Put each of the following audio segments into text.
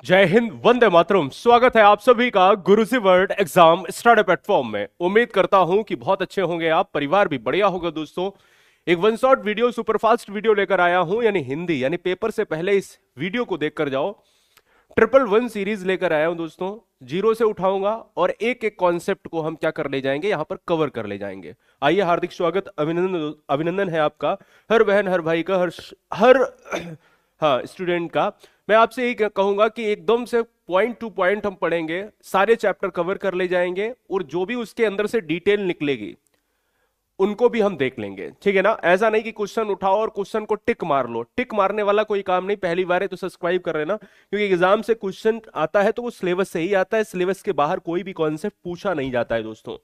जय हिंद, वंदे मातरम। स्वागत है आप सभी का गुरुजी वर्ल्ड एग्जाम स्टडी प्लेटफॉर्म में। उम्मीद करता हूं कि बहुत अच्छे होंगे आप, परिवार भी बढ़िया होगा। दोस्तों, एक one shot video, superfast video लेकर आया हूं, यानी हिंदी, यानी पेपर से पहले इस वीडियो को देखकर जाओ। 111 सीरीज लेकर आया हूं दोस्तों, जीरो से उठाऊंगा और एक एक कॉन्सेप्ट को हम क्या कर ले जाएंगे, यहां पर कवर कर ले जाएंगे। आइए, हार्दिक स्वागत, अभिनंदन अभिनंदन है आपका, हर बहन हर भाई का, हर हाँ स्टूडेंट का। मैं आपसे यही कहूंगा कि एकदम से पॉइंट टू पॉइंट हम पढ़ेंगे, सारे चैप्टर कवर कर ले जाएंगे और जो भी उसके अंदर से डिटेल निकलेगी उनको भी हम देख लेंगे, ठीक है ना। ऐसा नहीं कि क्वेश्चन उठाओ और क्वेश्चन को टिक मार लो, टिक मारने वाला कोई काम नहीं। पहली बार है तो सब्सक्राइब कर लेना, क्योंकि एग्जाम से क्वेश्चन आता है तो वो सिलेबस से ही आता है, सिलेबस के बाहर कोई भी कॉन्सेप्ट पूछा नहीं जाता है दोस्तों।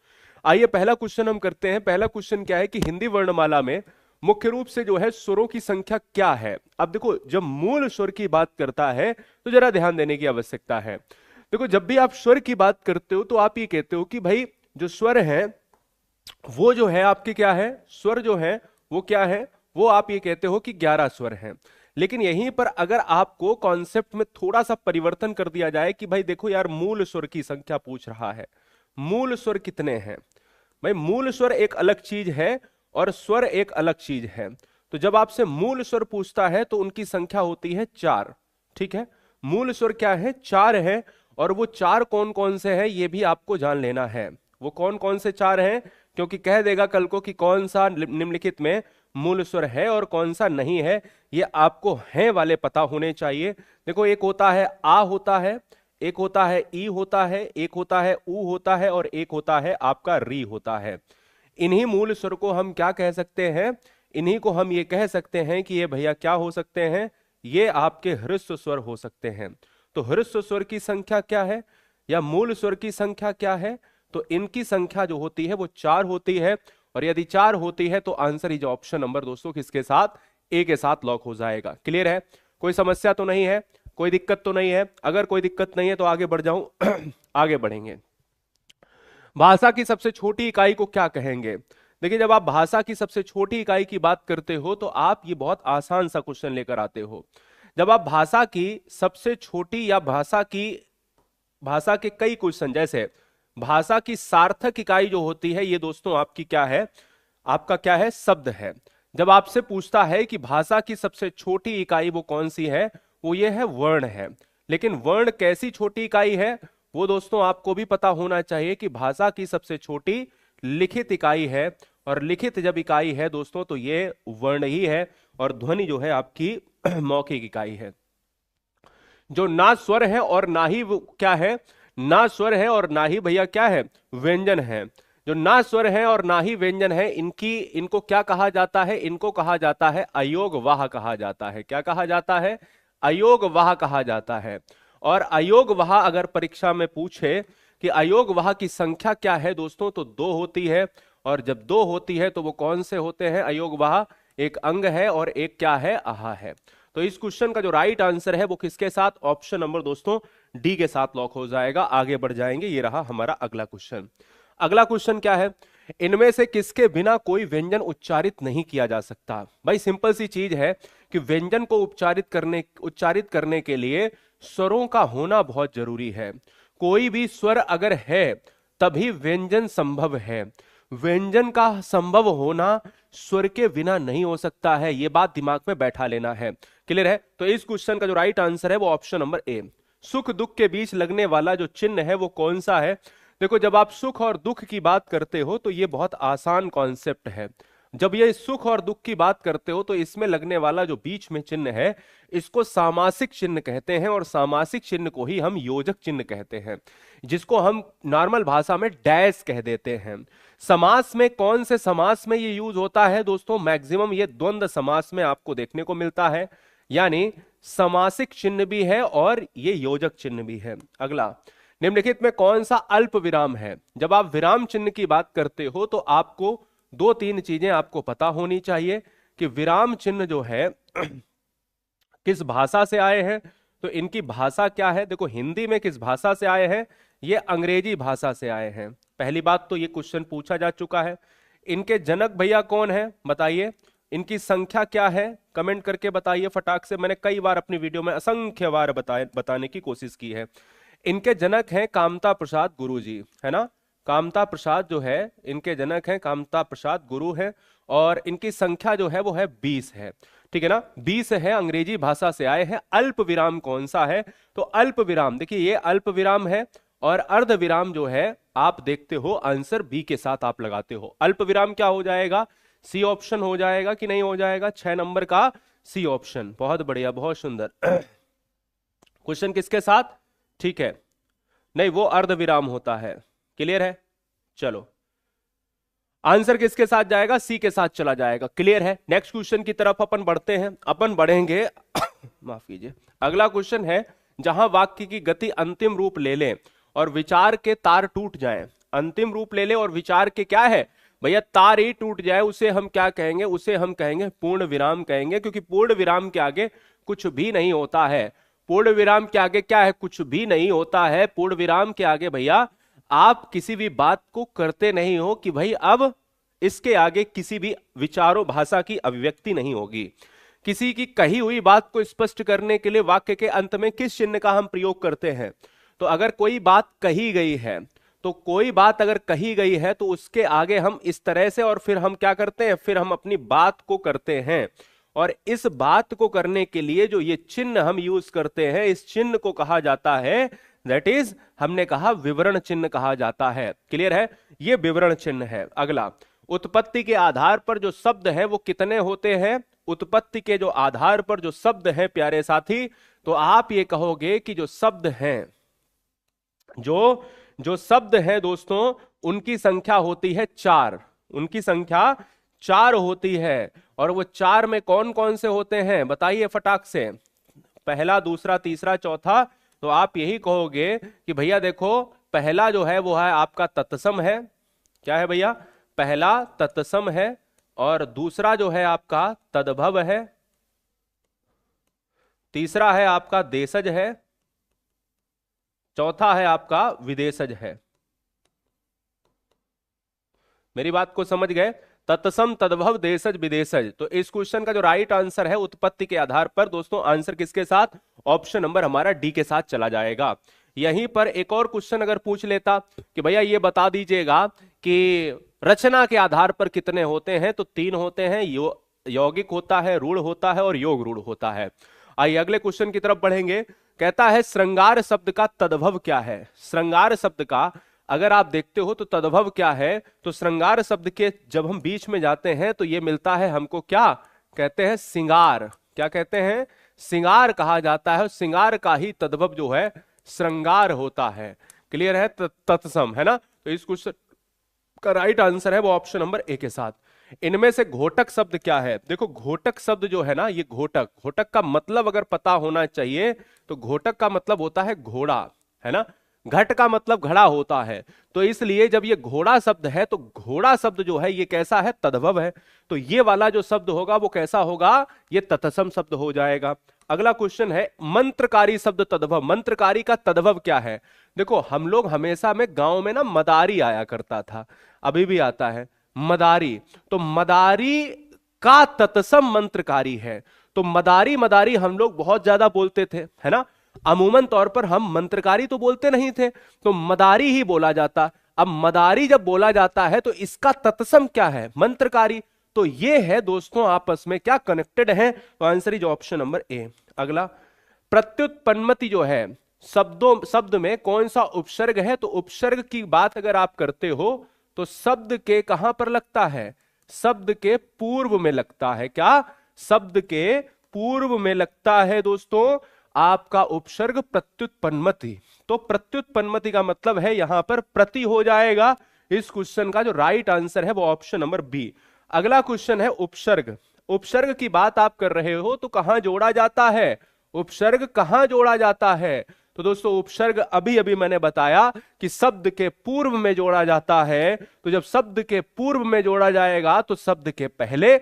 आइए, पहला क्वेश्चन हम करते हैं। पहला क्वेश्चन क्या है कि हिंदी वर्णमाला में मुख्य रूप से जो है स्वरों की संख्या क्या है। अब देखो, जब मूल स्वर की बात करता है तो जरा ध्यान देने की आवश्यकता है। देखो, जब भी आप स्वर की बात करते हो तो आप ये कहते हो कि भाई जो स्वर है वो जो है आपके क्या है, स्वर जो है वो क्या है, वो आप ये कहते हो कि 11 स्वर हैं। लेकिन यहीं पर अगर आपको कॉन्सेप्ट में थोड़ा सा परिवर्तन कर दिया जाए कि भाई देखो यार, मूल स्वर की संख्या पूछ रहा है, मूल स्वर कितने हैं। भाई मूल स्वर एक अलग चीज है और स्वर एक अलग चीज है। तो जब आपसे मूल स्वर पूछता है तो उनकी संख्या होती है 4, ठीक है। मूल स्वर क्या है, 4 है। और वो 4 कौन कौन से हैं ये भी आपको जान लेना है। वो कौन कौन से 4 हैं, क्योंकि कह देगा कल को कि कौन सा निम्नलिखित में मूल स्वर है और कौन सा नहीं है, ये आपको है वाले पता होने चाहिए। देखो, एक होता है आ होता है, एक होता है ई होता है, एक होता है ऊ होता है और एक होता है आपका री होता है। इन्हीं मूल स्वर को हम क्या कह सकते हैं, इन्हीं को हम ये कह सकते हैं कि ये भैया क्या हो सकते हैं, ये आपके ह्रस्व स्वर हो सकते हैं। तो ह्रस्व स्वर की संख्या क्या है या मूल स्वर की संख्या क्या है, तो इनकी संख्या जो होती है वो 4 होती है। और यदि 4 होती है तो आंसर इज ऑप्शन नंबर दोस्तों किसके साथ, ए के साथ लॉक हो जाएगा। क्लियर है, कोई समस्या तो नहीं है, कोई दिक्कत तो नहीं है। अगर कोई दिक्कत नहीं है तो आगे बढ़ जाऊं आगे बढ़ेंगे। भाषा की सबसे छोटी इकाई को क्या कहेंगे। देखिए, जब आप भाषा की सबसे छोटी इकाई की बात करते हो तो आप ये बहुत आसान सा क्वेश्चन लेकर आते हो। जब आप भाषा की सबसे छोटी या भाषा के कई क्वेश्चन, जैसे भाषा की सार्थक इकाई जो होती है ये दोस्तों आपकी क्या है, आपका क्या है, शब्द है। जब आपसे पूछता है कि भाषा की सबसे छोटी इकाई वो कौन सी है, वो ये है वर्ण है। लेकिन वर्ण कैसी छोटी इकाई है वो दोस्तों आपको भी पता होना चाहिए कि भाषा की सबसे छोटी लिखित इकाई है। और लिखित जब इकाई है दोस्तों तो ये वर्ण ही है। और ध्वनि जो है आपकी मौखिक इकाई है। जो ना स्वर है और ना ही क्या है, ना स्वर है और ना ही भैया क्या है, व्यंजन है। जो ना स्वर है और ना ही व्यंजन है, इनको क्या कहा जाता है, इनको कहा जाता है अयोगवाह कहा जाता है। क्या कहा जाता है, अयोगवाह कहा जाता है। और अयोगवाह अगर परीक्षा में पूछे कि अयोगवाह की संख्या क्या है दोस्तों, तो 2 होती है। और जब 2 होती है तो वो कौन से होते हैं अयोगवाह, एक अंग है और एक क्या है, आहा है। तो इस क्वेश्चन का जो राइट आंसर है वो किसके साथ, ऑप्शन नंबर दोस्तों डी के साथ लॉक हो जाएगा। आगे बढ़ जाएंगे, ये रहा हमारा अगला क्वेश्चन। अगला क्वेश्चन क्या है, इनमें से किसके बिना कोई व्यंजन उच्चारित नहीं किया जा सकता। भाई सिंपल सी चीज है कि व्यंजन को उच्चारित करने के लिए स्वरों का होना बहुत जरूरी है। कोई भी स्वर अगर है तभी व्यंजन संभव है। व्यंजन का संभव होना स्वर के बिना नहीं हो सकता है, यह बात दिमाग में बैठा लेना है। क्लियर है, तो इस क्वेश्चन का जो राइट आंसर है वो ऑप्शन नंबर ए। सुख दुख के बीच लगने वाला जो चिन्ह है वो कौन सा है। देखो, जब आप सुख और दुख की बात करते हो तो ये बहुत आसान कॉन्सेप्ट है। जब ये सुख और दुख की बात करते हो तो इसमें लगने वाला जो बीच में चिन्ह है इसको सामासिक चिन्ह कहते हैं। और सामासिक चिन्ह को ही हम योजक चिन्ह कहते हैं, जिसको हम नॉर्मल भाषा में डैश कह देते हैं। समास में कौन से समास में ये यूज होता है दोस्तों, मैक्सिमम ये द्वंद्व समास में आपको देखने को मिलता है। यानी समासिक चिन्ह भी है और ये योजक चिन्ह भी है। अगला, निम्नलिखित में कौन सा अल्प विराम है। जब आप विराम चिन्ह की बात करते हो तो आपको 2-3 चीजें आपको पता होनी चाहिए कि विराम चिन्ह जो है किस भाषा से आए हैं। तो इनकी भाषा क्या है, देखो हिंदी में किस भाषा से आए हैं, ये अंग्रेजी भाषा से आए हैं। पहली बात तो ये क्वेश्चन पूछा जा चुका है। इनके जनक भैया कौन है बताइए, इनकी संख्या क्या है कमेंट करके बताइए फटाक से। मैंने कई बार अपनी वीडियो में असंख्य बार बताने की कोशिश की है। इनके जनक हैं कामता प्रसाद गुरु जी, है ना। कामता प्रसाद जो है इनके जनक हैं, कामता प्रसाद गुरु हैं, और इनकी संख्या जो है वो है 20 है, ठीक है ना, 20 है। अंग्रेजी भाषा से आए हैं। अल्प विराम कौन सा है, तो अल्प विराम, देखिए ये अल्प विराम है, और अर्ध विराम जो है आप देखते हो आंसर बी के साथ आप लगाते हो। अल्प विराम क्या हो जाएगा, सी ऑप्शन हो जाएगा कि नहीं हो जाएगा, 6 नंबर का सी ऑप्शन। बहुत बढ़िया, बहुत सुंदर। क्वेश्चन किसके साथ, ठीक है, नहीं वो अर्ध विराम होता है, क्लियर है। चलो आंसर किसके साथ जाएगा, सी के साथ चला जाएगा, क्लियर है। नेक्स्ट क्वेश्चन की तरफ अपन बढ़ते हैं, अपन बढ़ेंगे माफ कीजिए। अगला क्वेश्चन है, जहां वाक्य की गति अंतिम रूप ले ले और विचार के तार टूट जाएं। अंतिम रूप ले ले और विचार के क्या है भैया, तार ही टूट जाए, उसे हम क्या कहेंगे, उसे हम कहेंगे पूर्ण विराम कहेंगे, क्योंकि पूर्ण विराम के आगे कुछ भी नहीं होता है। पूर्ण विराम के आगे क्या है, कुछ भी नहीं होता है। पूर्ण विराम के आगे भैया आप किसी भी बात को करते नहीं हो कि भाई अब इसके आगे किसी भी विचारों भाषा की अभिव्यक्ति नहीं होगी। किसी की कही हुई बात को स्पष्ट करने के लिए वाक्य के अंत में किस चिन्ह का हम प्रयोग करते हैं, तो अगर कोई बात कही गई है, तो कोई बात अगर कही गई है तो उसके आगे हम इस तरह से, और फिर हम क्या करते हैं, फिर हम अपनी बात को करते हैं। और इस बात को करने के लिए जो ये चिन्ह हम यूज करते हैं, इस चिन्ह को कहा जाता है, दैट इज हमने कहा विवरण चिन्ह कहा जाता है, क्लियर है, ये विवरण चिन्ह है। अगला, उत्पत्ति के आधार पर जो शब्द है वो कितने होते हैं, उत्पत्ति के जो आधार पर जो शब्द हैं प्यारे साथी, तो आप ये कहोगे कि जो शब्द हैं, जो शब्द हैं दोस्तों, उनकी संख्या होती है 4, उनकी संख्या 4 होती है। और वो 4 में कौन कौन से होते हैं बताइए फटाक से, पहला, दूसरा, तीसरा, चौथा। तो आप यही कहोगे कि भैया देखो, पहला जो है वो है आपका तत्सम है, क्या है भैया, पहला तत्सम है, और दूसरा जो है आपका तद्भव है, तीसरा है आपका देशज है, चौथा है आपका विदेशज है। मेरी बात को समझ गए, तत्सम, तद्भव, देशज, विदेशज। तो इस क्वेश्चन का जो राइट आंसर है उत्पत्ति के आधार पर, दोस्तों आंसर किसके साथ, ऑप्शन नंबर हमारा डी के साथ चला जाएगा। यहीं पर एक और क्वेश्चन अगर पूछ लेता कि भैया ये बता दीजिएगा कि रचना के आधार पर कितने होते हैं, तो 3 होते हैं, यौगिक होता है, रूढ़ होता है, और योग रूढ़ होता है। आइए अगले क्वेश्चन की तरफ बढ़ेंगे। कहता है श्रृंगार शब्द का तद्भव क्या है। श्रृंगार शब्द का अगर आप देखते हो तो तद्भव क्या है, तो श्रृंगार शब्द के जब हम बीच में जाते हैं तो ये मिलता है हमको, क्या कहते हैं, सिंगार। क्या कहते हैं, सिंगार कहा जाता है। सिंगार का ही तद्भव जो है श्रृंगार होता है, क्लियर है, तत्सम, है ना। तो इस क्वेश्चन का राइट आंसर है वो ऑप्शन नंबर ए के साथ। इनमें से घोटक शब्द क्या है, देखो घोटक शब्द जो है ना, ये घोटक, घोटक का मतलब अगर पता होना चाहिए, तो घोटक का मतलब होता है घोड़ा, है ना, घट का मतलब घड़ा होता है। तो इसलिए जब ये घोड़ा शब्द है, तो घोड़ा शब्द जो है ये कैसा है, तद्भव है। तो ये वाला जो शब्द होगा वो कैसा होगा, ये तत्सम शब्द हो जाएगा। अगला क्वेश्चन है, मंत्रकारी शब्द तद्भव, मंत्रकारी का तद्भव क्या है। देखो हम लोग हमेशा में गांव में ना मदारी आया करता था, अभी भी आता है मदारी, तो मदारी का तत्सम मंत्रकारी है। तो मदारी मदारी हम लोग बहुत ज्यादा बोलते थे, है ना, अमूमन तौर पर हम मंत्रकारी तो बोलते नहीं थे, तो मदारी ही बोला जाता। अब मदारी जब बोला जाता है तो इसका तत्सम क्या है, मंत्रकारी। तो ये है दोस्तों आपस में क्या कनेक्टेड है, तो answer is option number A. अगला, प्रत्युत्पन्नति जो है, शब्द में कौन सा उपसर्ग है, तो उपसर्ग की बात अगर आप करते हो तो शब्द के कहां पर लगता है, शब्द के पूर्व में लगता है। क्या, शब्द के पूर्व में लगता है दोस्तों आपका उपसर्ग प्रत्युत्पन्नति। तो प्रत्युत्पन्नति का मतलब है यहां पर प्रति हो जाएगा। इस क्वेश्चन का जो राइट आंसर है वो ऑप्शन नंबर बी। अगला क्वेश्चन है उपसर्ग। उपसर्ग की बात आप कर रहे हो तो कहां जोड़ा जाता है, उपसर्ग कहां जोड़ा जाता है, तो दोस्तों उपसर्ग अभी अभी मैंने बताया कि शब्द के पूर्व में जोड़ा जाता है। तो जब शब्द के पूर्व में जोड़ा जाएगा तो शब्द के पहले।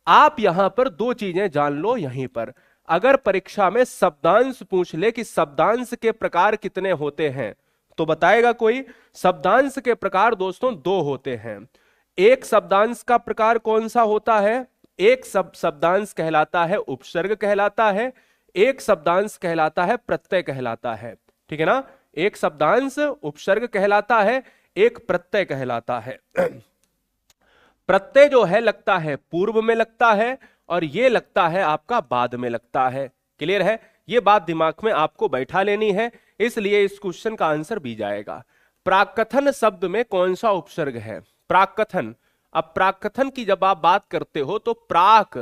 आप यहां पर 2 चीजें जान लो यहीं पर, अगर परीक्षा में शब्दांश पूछ ले कि शब्दांश के प्रकार कितने होते हैं, तो बताएगा कोई। शब्दांश के प्रकार दोस्तों 2 होते हैं। एक शब्दांश का प्रकार कौन सा होता है, एक शब्दांश कहलाता है उपसर्ग कहलाता है, एक शब्दांश कहलाता है प्रत्यय कहलाता है। ठीक है ना, एक शब्दांश उपसर्ग कहलाता है, एक प्रत्यय कहलाता है। प्रत्यय जो है लगता है पूर्व में लगता है, और ये लगता है आपका बाद में लगता है। क्लियर है, ये बात दिमाग में आपको बैठा लेनी है, इसलिए इस क्वेश्चन का आंसर भी जाएगा। प्राक्कथन शब्द में कौन सा उपसर्ग है? प्राक्कथन। अब प्राक्कथन की जब आप बात करते हो तो प्राक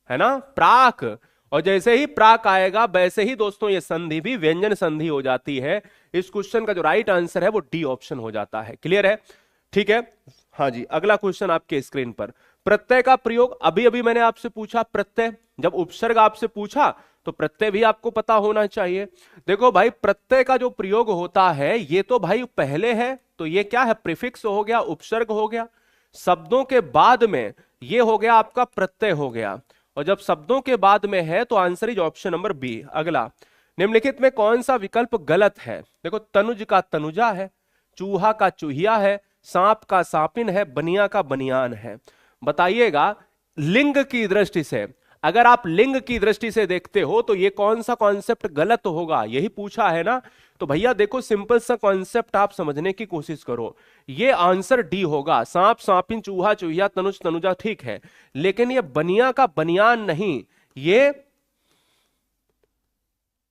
है ना, प्राक, और जैसे ही प्राक आएगा वैसे ही दोस्तों ये संधि भी व्यंजन संधि हो जाती है। इस क्वेश्चन का जो राइट आंसर है वो डी ऑप्शन हो जाता है। क्लियर है, ठीक है। हाँ जी, अगला क्वेश्चन आपके स्क्रीन पर। प्रत्यय का प्रयोग, अभी अभी मैंने आपसे पूछा प्रत्यय, जब उपसर्ग आपसे पूछा तो प्रत्यय भी आपको पता होना चाहिए। देखो भाई, प्रत्यय का जो प्रयोग होता है ये तो भाई पहले है, तो ये क्या है, प्रीफिक्स हो गया, उपसर्ग हो गया। शब्दों के बाद में ये हो गया आपका प्रत्यय हो गया, और जब शब्दों के बाद में है तो answer is option number B. अगला, निम्नलिखित में कौन सा विकल्प गलत है? देखो, तनुज का तनुजा है, चूहा का चूहिया है, सांप का सांपिन है, बनिया का बनियान है। बताइएगा लिंग की दृष्टि से, अगर आप लिंग की दृष्टि से देखते हो तो ये कौन सा कॉन्सेप्ट गलत होगा, यही पूछा है ना। तो भैया देखो, सिंपल सा कॉन्सेप्ट आप समझने की कोशिश करो, ये आंसर डी होगा। सांप सांपिन चूहा चूहिया तनुज तनुजा ठीक है, लेकिन ये बनिया का बनियान नहीं। ये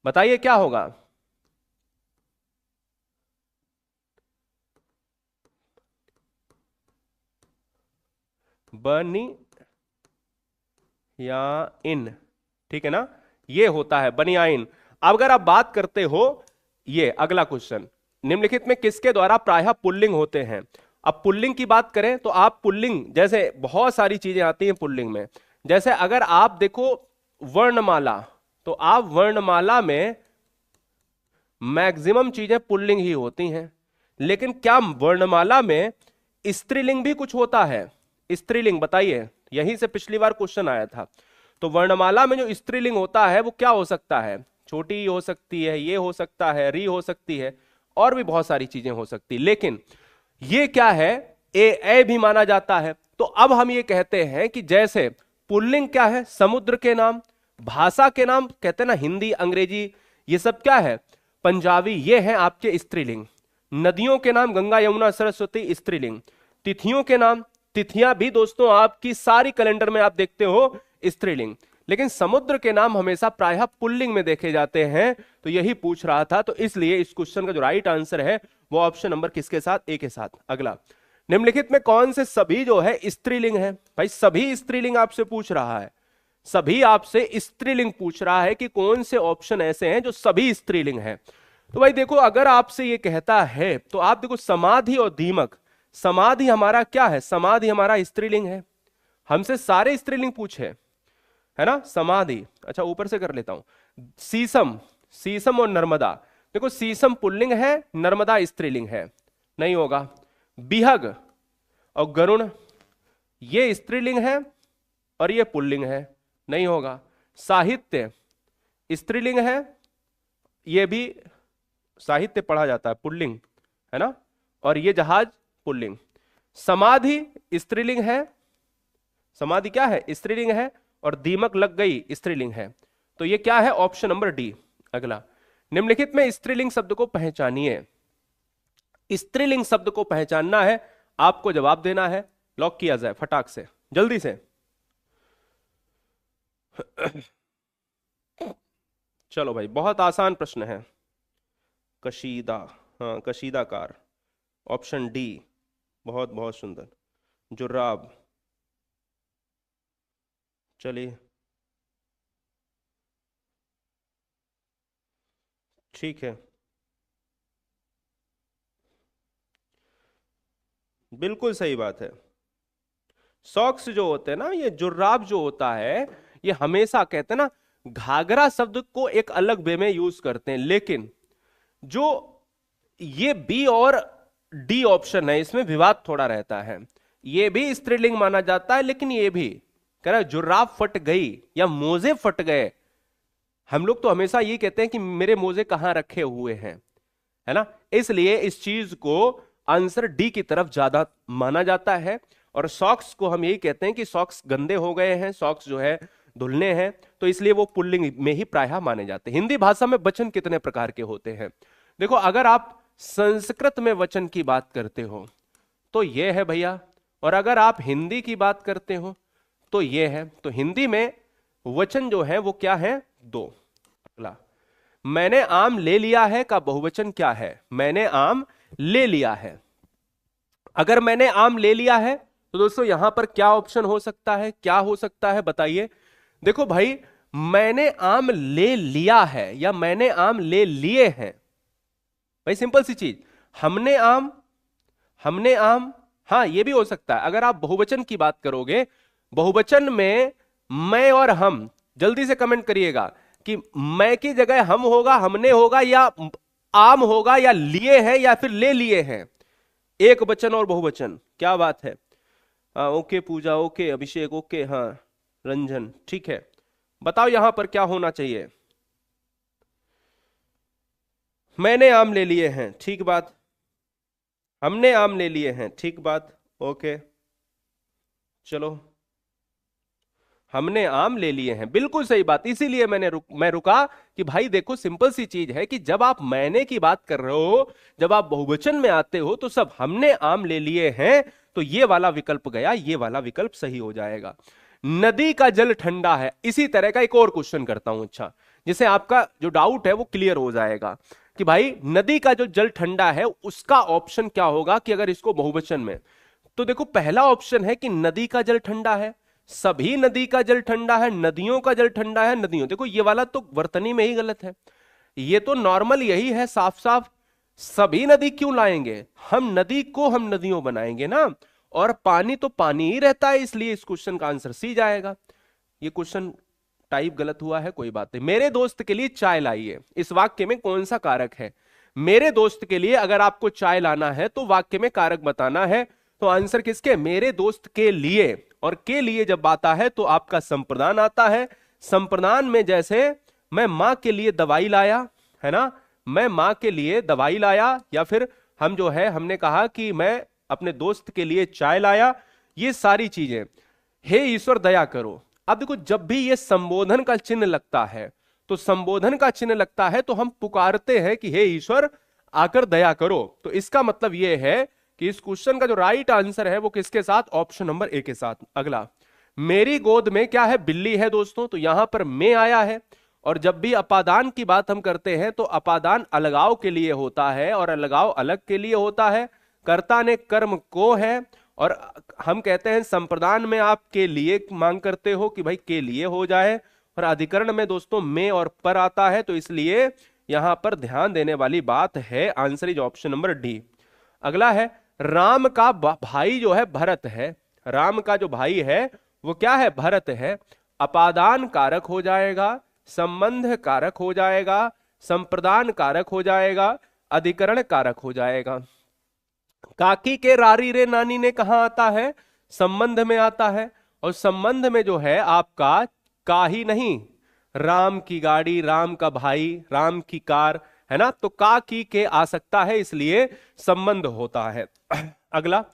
बताइए क्या होगा? बनी या इन, ठीक है ना, ये होता है बनियाइन। अब अगर आप बात करते हो, ये अगला क्वेश्चन, निम्नलिखित में किसके द्वारा प्रायः पुल्लिंग होते हैं? अब पुल्लिंग की बात करें तो आप पुल्लिंग, जैसे बहुत सारी चीजें आती हैं पुल्लिंग में, जैसे अगर आप देखो वर्णमाला, तो आप वर्णमाला में मैक्सिमम चीजें पुल्लिंग ही होती हैं। लेकिन क्या वर्णमाला में स्त्रीलिंग भी कुछ होता है? स्त्रीलिंग बताइए, यहीं से पिछली बार क्वेश्चन आया था। तो वर्णमाला में जो स्त्रीलिंग होता है वो क्या हो सकता है? छोटी हो सकती है, ये हो सकता है, री हो सकती है, और भी बहुत सारी चीजें हो सकती। लेकिन ये क्या है, ए भी माना जाता है। तो अब हम ये कहते हैं कि जैसे पुल्लिंग क्या है, समुद्र के नाम, भाषा के नाम कहते हैं ना, हिंदी अंग्रेजी ये सब क्या है, पंजाबी, ये है आपके स्त्रीलिंग। नदियों के नाम गंगा यमुना सरस्वती स्त्रीलिंग। तिथियों के नाम, तिथियां भी दोस्तों आपकी सारी कैलेंडर में आप देखते हो स्त्रीलिंग। लेकिन समुद्र के नाम हमेशा प्रायः पुल्लिंग में देखे जाते हैं। तो यही पूछ रहा था, तो इसलिए इस क्वेश्चन का जो राइट आंसर है वो ऑप्शन नंबर किसके साथ? ए के साथ। अगला, निम्नलिखित में कौन से सभी जो है स्त्रीलिंग है? भाई सभी स्त्रीलिंग आपसे पूछ रहा है, सभी आपसे स्त्रीलिंग पूछ रहा है कि कौन से ऑप्शन ऐसे हैं जो सभी स्त्रीलिंग है। तो भाई देखो, अगर आपसे ये कहता है तो आप देखो, समाधि और दीमक, समाधि हमारा क्या है, समाधि हमारा स्त्रीलिंग है, हमसे सारे स्त्रीलिंग पूछे है ना, समाधि। अच्छा ऊपर से कर लेता हूं, सीसम, सीसम और नर्मदा, देखो सीसम पुल्लिंग है, नर्मदा स्त्रीलिंग है, नहीं होगा। बिहग और गरुण, ये स्त्रीलिंग है और ये पुल्लिंग है, नहीं होगा। साहित्य स्त्रीलिंग है, ये भी साहित्य पढ़ा जाता है, पुल्लिंग है ना, और ये जहाज पुल्लिंग। समाधि स्त्रीलिंग है, समाधि क्या है, स्त्रीलिंग है, और दीमक लग गई स्त्रीलिंग है। तो ये क्या है, ऑप्शन नंबर डी। अगला, निम्नलिखित में स्त्रीलिंग शब्द को पहचानिए। स्त्रीलिंग शब्द को पहचानना है, आपको जवाब देना है, लॉक किया जाए फटाक से, जल्दी से। चलो भाई, बहुत आसान प्रश्न है। कशीदा, हाँ कशीदाकार, ऑप्शन डी, बहुत बहुत सुंदर। जुर्राब, चलिए ठीक है, बिल्कुल सही बात है। सॉक्स जो होते हैं ना, ये जुर्राब जो होता है, ये हमेशा कहते हैं ना, घाघरा शब्द को एक अलग वे में यूज करते हैं, लेकिन जो ये बी और डी ऑप्शन है इसमें विवाद थोड़ा रहता है। ये भी स्त्रीलिंग माना जाता है, लेकिन ये भी कह रहा है जुर्राब फट गई या मोजे फट गए। हम लोग तो हमेशा ये कहते हैं कि मेरे मोजे कहां रखे हुए हैं, है ना, इसलिए इस चीज को आंसर डी की तरफ ज्यादा माना जाता है। और सॉक्स को हम यही कहते हैं कि सॉक्स गंदे हो गए हैं, सॉक्स जो है धुलने हैं, तो इसलिए वो पुल्लिंग में ही प्रायः माने जाते हैं। हिंदी भाषा में वचन कितने प्रकार के होते हैं? देखो, अगर आप संस्कृत में वचन की बात करते हो तो ये है भैया, और अगर आप हिंदी की बात करते हो तो ये है। तो हिंदी में वचन जो है वो क्या है? दो। अगला, मैंने आम ले लिया है का बहुवचन क्या है? मैंने आम ले लिया है। अगर मैंने आम ले लिया है तो दोस्तों यहां पर क्या ऑप्शन हो सकता है, क्या हो सकता है बताइए? देखो भाई, मैंने आम ले लिया है या मैंने आम ले लिए हैं, भाई सिंपल सी चीज, हमने आम, हमने आम, हाँ ये भी हो सकता है। अगर आप बहुवचन की बात करोगे, बहुवचन में मैं और हम, जल्दी से कमेंट करिएगा कि मैं की जगह हम होगा, हमने होगा, या आम होगा, या लिए हैं, या फिर ले लिए हैं। एक वचन और बहुवचन, क्या बात है? ओके पूजा, ओके अभिषेक, ओके हाँ रंजन, ठीक है। बताओ यहां पर क्या होना चाहिए? मैंने आम ले लिए हैं, ठीक बात। हमने आम ले लिए हैं, ठीक बात। ओके चलो, हमने आम ले लिए हैं, बिल्कुल सही बात। इसीलिए मैं रुका कि भाई देखो, सिंपल सी चीज है कि जब आप मैंने की बात कर रहे हो, जब आप बहुवचन में आते हो तो सब हमने आम ले लिए हैं, तो ये वाला विकल्प गया, ये वाला विकल्प सही हो जाएगा। नदी का जल ठंडा है। इसी तरह का एक और क्वेश्चन करता हूं, अच्छा, जिसे आपका जो डाउट है वो क्लियर हो जाएगा कि भाई नदी का जो जल ठंडा है उसका ऑप्शन क्या होगा कि अगर इसको बहुवचन में। तो देखो, पहला ऑप्शन है कि नदी का जल ठंडा है, सभी नदी का जल ठंडा है, नदियों का जल ठंडा है, नदियों। देखो ये वाला तो वर्तनी में ही गलत है, ये तो नॉर्मल यही है साफ साफ। सभी नदी क्यों लाएंगे? हम नदी को हम नदियों बनाएंगे ना, और पानी तो पानी ही रहता है, इसलिए इस क्वेश्चन का आंसर सी जाएगा। ये क्वेश्चन टाइप गलत हुआ है, कोई बात नहीं। मेरे दोस्त के लिए चाय लाइए, इस वाक्य में कौन सा कारक है? मेरे दोस्त के लिए अगर आपको चाय लाना है तो वाक्य में कारक बताना है। तो आंसर किसके? मेरे दोस्त के लिए। और के लिए जब आता है तो आपका संप्रदान आता है। संप्रदान में जैसे मैं मां के लिए दवाई लाया, है ना, मैं मां के लिए दवाई लाया, या फिर हम जो है हमने कहा कि मैं अपने दोस्त के लिए चाय लाया, ये सारी चीजें। हे ईश्वर दया करो। अब देखो, जब भी ये संबोधन का चिन्ह लगता है, तो संबोधन का चिन्ह लगता है तो हम पुकारते हैं कि हे ईश्वर आकर दया करो। तो इसका मतलब यह है कि इस क्वेश्चन का जो राइट आंसर है वो किसके साथ? ऑप्शन नंबर ए के साथ। अगला, मेरी गोद में क्या है? बिल्ली है दोस्तों। तो यहां पर मैं आया है, और जब भी अपादान की बात हम करते हैं तो अपादान अलगाव के लिए होता है, और अलगाव अलग के लिए होता है। कर्ता ने कर्म को है, और हम कहते हैं संप्रदान में आप के लिए मांग करते हो कि भाई के लिए हो जाए, और अधिकरण में दोस्तों में और पर आता है, तो इसलिए यहां पर ध्यान देने वाली बात है। Answer is option number D. अगला है, राम का भाई जो है भरत है। राम का जो भाई है वो क्या है? भरत है। अपादान कारक हो जाएगा, संबंध कारक हो जाएगा, संप्रदान कारक हो जाएगा, अधिकरण कारक हो जाएगा। काकी के रारी रे नानी ने कहा आता है? संबंध में आता है, और संबंध में जो है आपका का ही नहीं, राम की गाड़ी, राम का भाई, राम की कार, है ना, तो का की के आ सकता है, इसलिए संबंध होता है। अगला,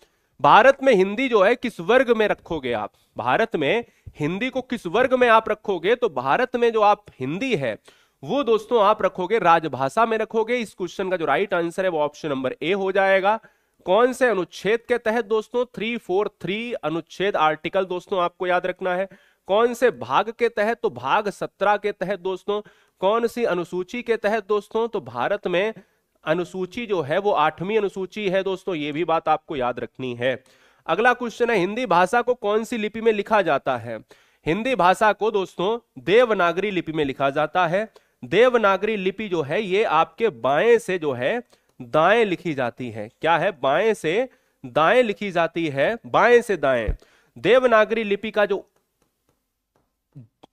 भारत में हिंदी जो है किस वर्ग में रखोगे आप? भारत में हिंदी को किस वर्ग में आप रखोगे? तो भारत में जो आप हिंदी है वो दोस्तों आप रखोगे राजभाषा में रखोगे। इस क्वेश्चन का जो राइट आंसर है वो ऑप्शन नंबर ए हो जाएगा। कौन से अनुच्छेद के तहत दोस्तों? 343 अनुच्छेद, आर्टिकल दोस्तों आपको याद रखना है। कौन से भाग के तहत? तो भाग 17 के तहत दोस्तों। कौन सी अनुसूची के तहत दोस्तों? तो भारत में अनुसूची जो है वो 8वीं अनुसूची है दोस्तों, ये भी बात आपको याद रखनी है। अगला क्वेश्चन है, हिंदी भाषा को कौन सी लिपि में लिखा जाता है? हिंदी भाषा को दोस्तों देवनागरी लिपि में लिखा जाता है। देवनागरी लिपि जो है ये आपके बाएं से जो है दाएं लिखी जाती है। क्या है? बाएं से दाएं लिखी जाती है, बाएं से दाएं। देवनागरी लिपि का जो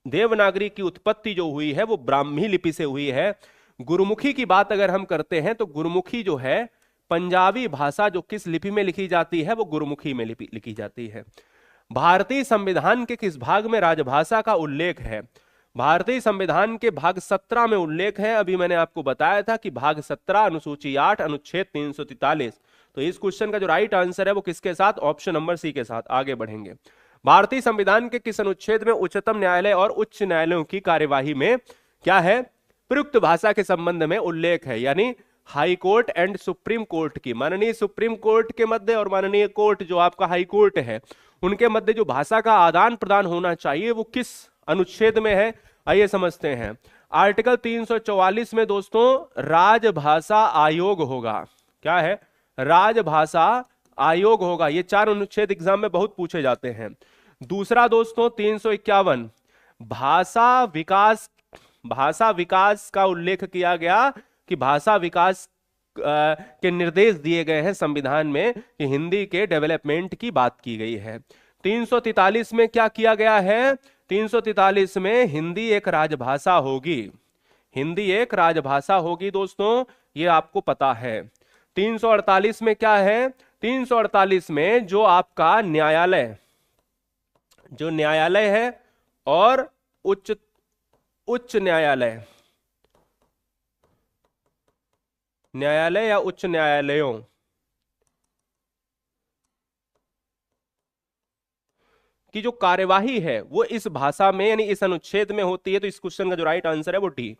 देवनागरी की उत्पत्ति जो हुई है वो ब्राह्मी लिपि से हुई है। गुरुमुखी की बात अगर हम करते हैं तो गुरुमुखी जो है पंजाबी भाषा जो किस लिपि में लिखी जाती है? वो गुरुमुखी में लिखी जाती है। भारतीय संविधान के किस भाग में राजभाषा का उल्लेख है? भारतीय संविधान के भाग 17 में उल्लेख है। अभी मैंने आपको बताया था कि भाग 17 अनुसूची 8 अनुच्छेद 343। तो इस क्वेश्चन का जो राइट आंसर है वो किसके साथ, ऑप्शन नंबर सी के साथ। आगे बढ़ेंगे। भारतीय संविधान के किस अनुच्छेद में उच्चतम न्यायालय और उच्च न्यायालयों की कार्यवाही में क्या है, प्रयुक्त भाषा के संबंध में उल्लेख है, यानी high court and supreme court की, माननीय सुप्रीम कोर्ट के मध्य और माननीय कोर्ट जो आपका हाई कोर्ट है उनके मध्य जो भाषा का आदान प्रदान होना चाहिए वो किस अनुच्छेद में है, आइए समझते हैं। आर्टिकल 344 में दोस्तों राजभाषा आयोग होगा। क्या है, राजभाषा आयोग होगा। ये 4 अनुच्छेद एग्जाम में बहुत पूछे जाते हैं। दूसरा दोस्तों 351 भाषा विकास का उल्लेख किया गया कि भाषा विकास के निर्देश दिए गए हैं संविधान में कि हिंदी के डेवलपमेंट की बात की गई है। 343 में क्या किया गया है, 343 में हिंदी एक राजभाषा होगी, हिंदी एक राजभाषा होगी दोस्तों, ये आपको पता है। 348 में क्या है, 348 में जो आपका न्यायालय, जो न्यायालय है और उच्च न्यायालय या उच्च न्यायालयों की जो कार्यवाही है वो इस भाषा में यानी इस अनुच्छेद में होती है। तो इस क्वेश्चन का जो राइट आंसर है वो डी।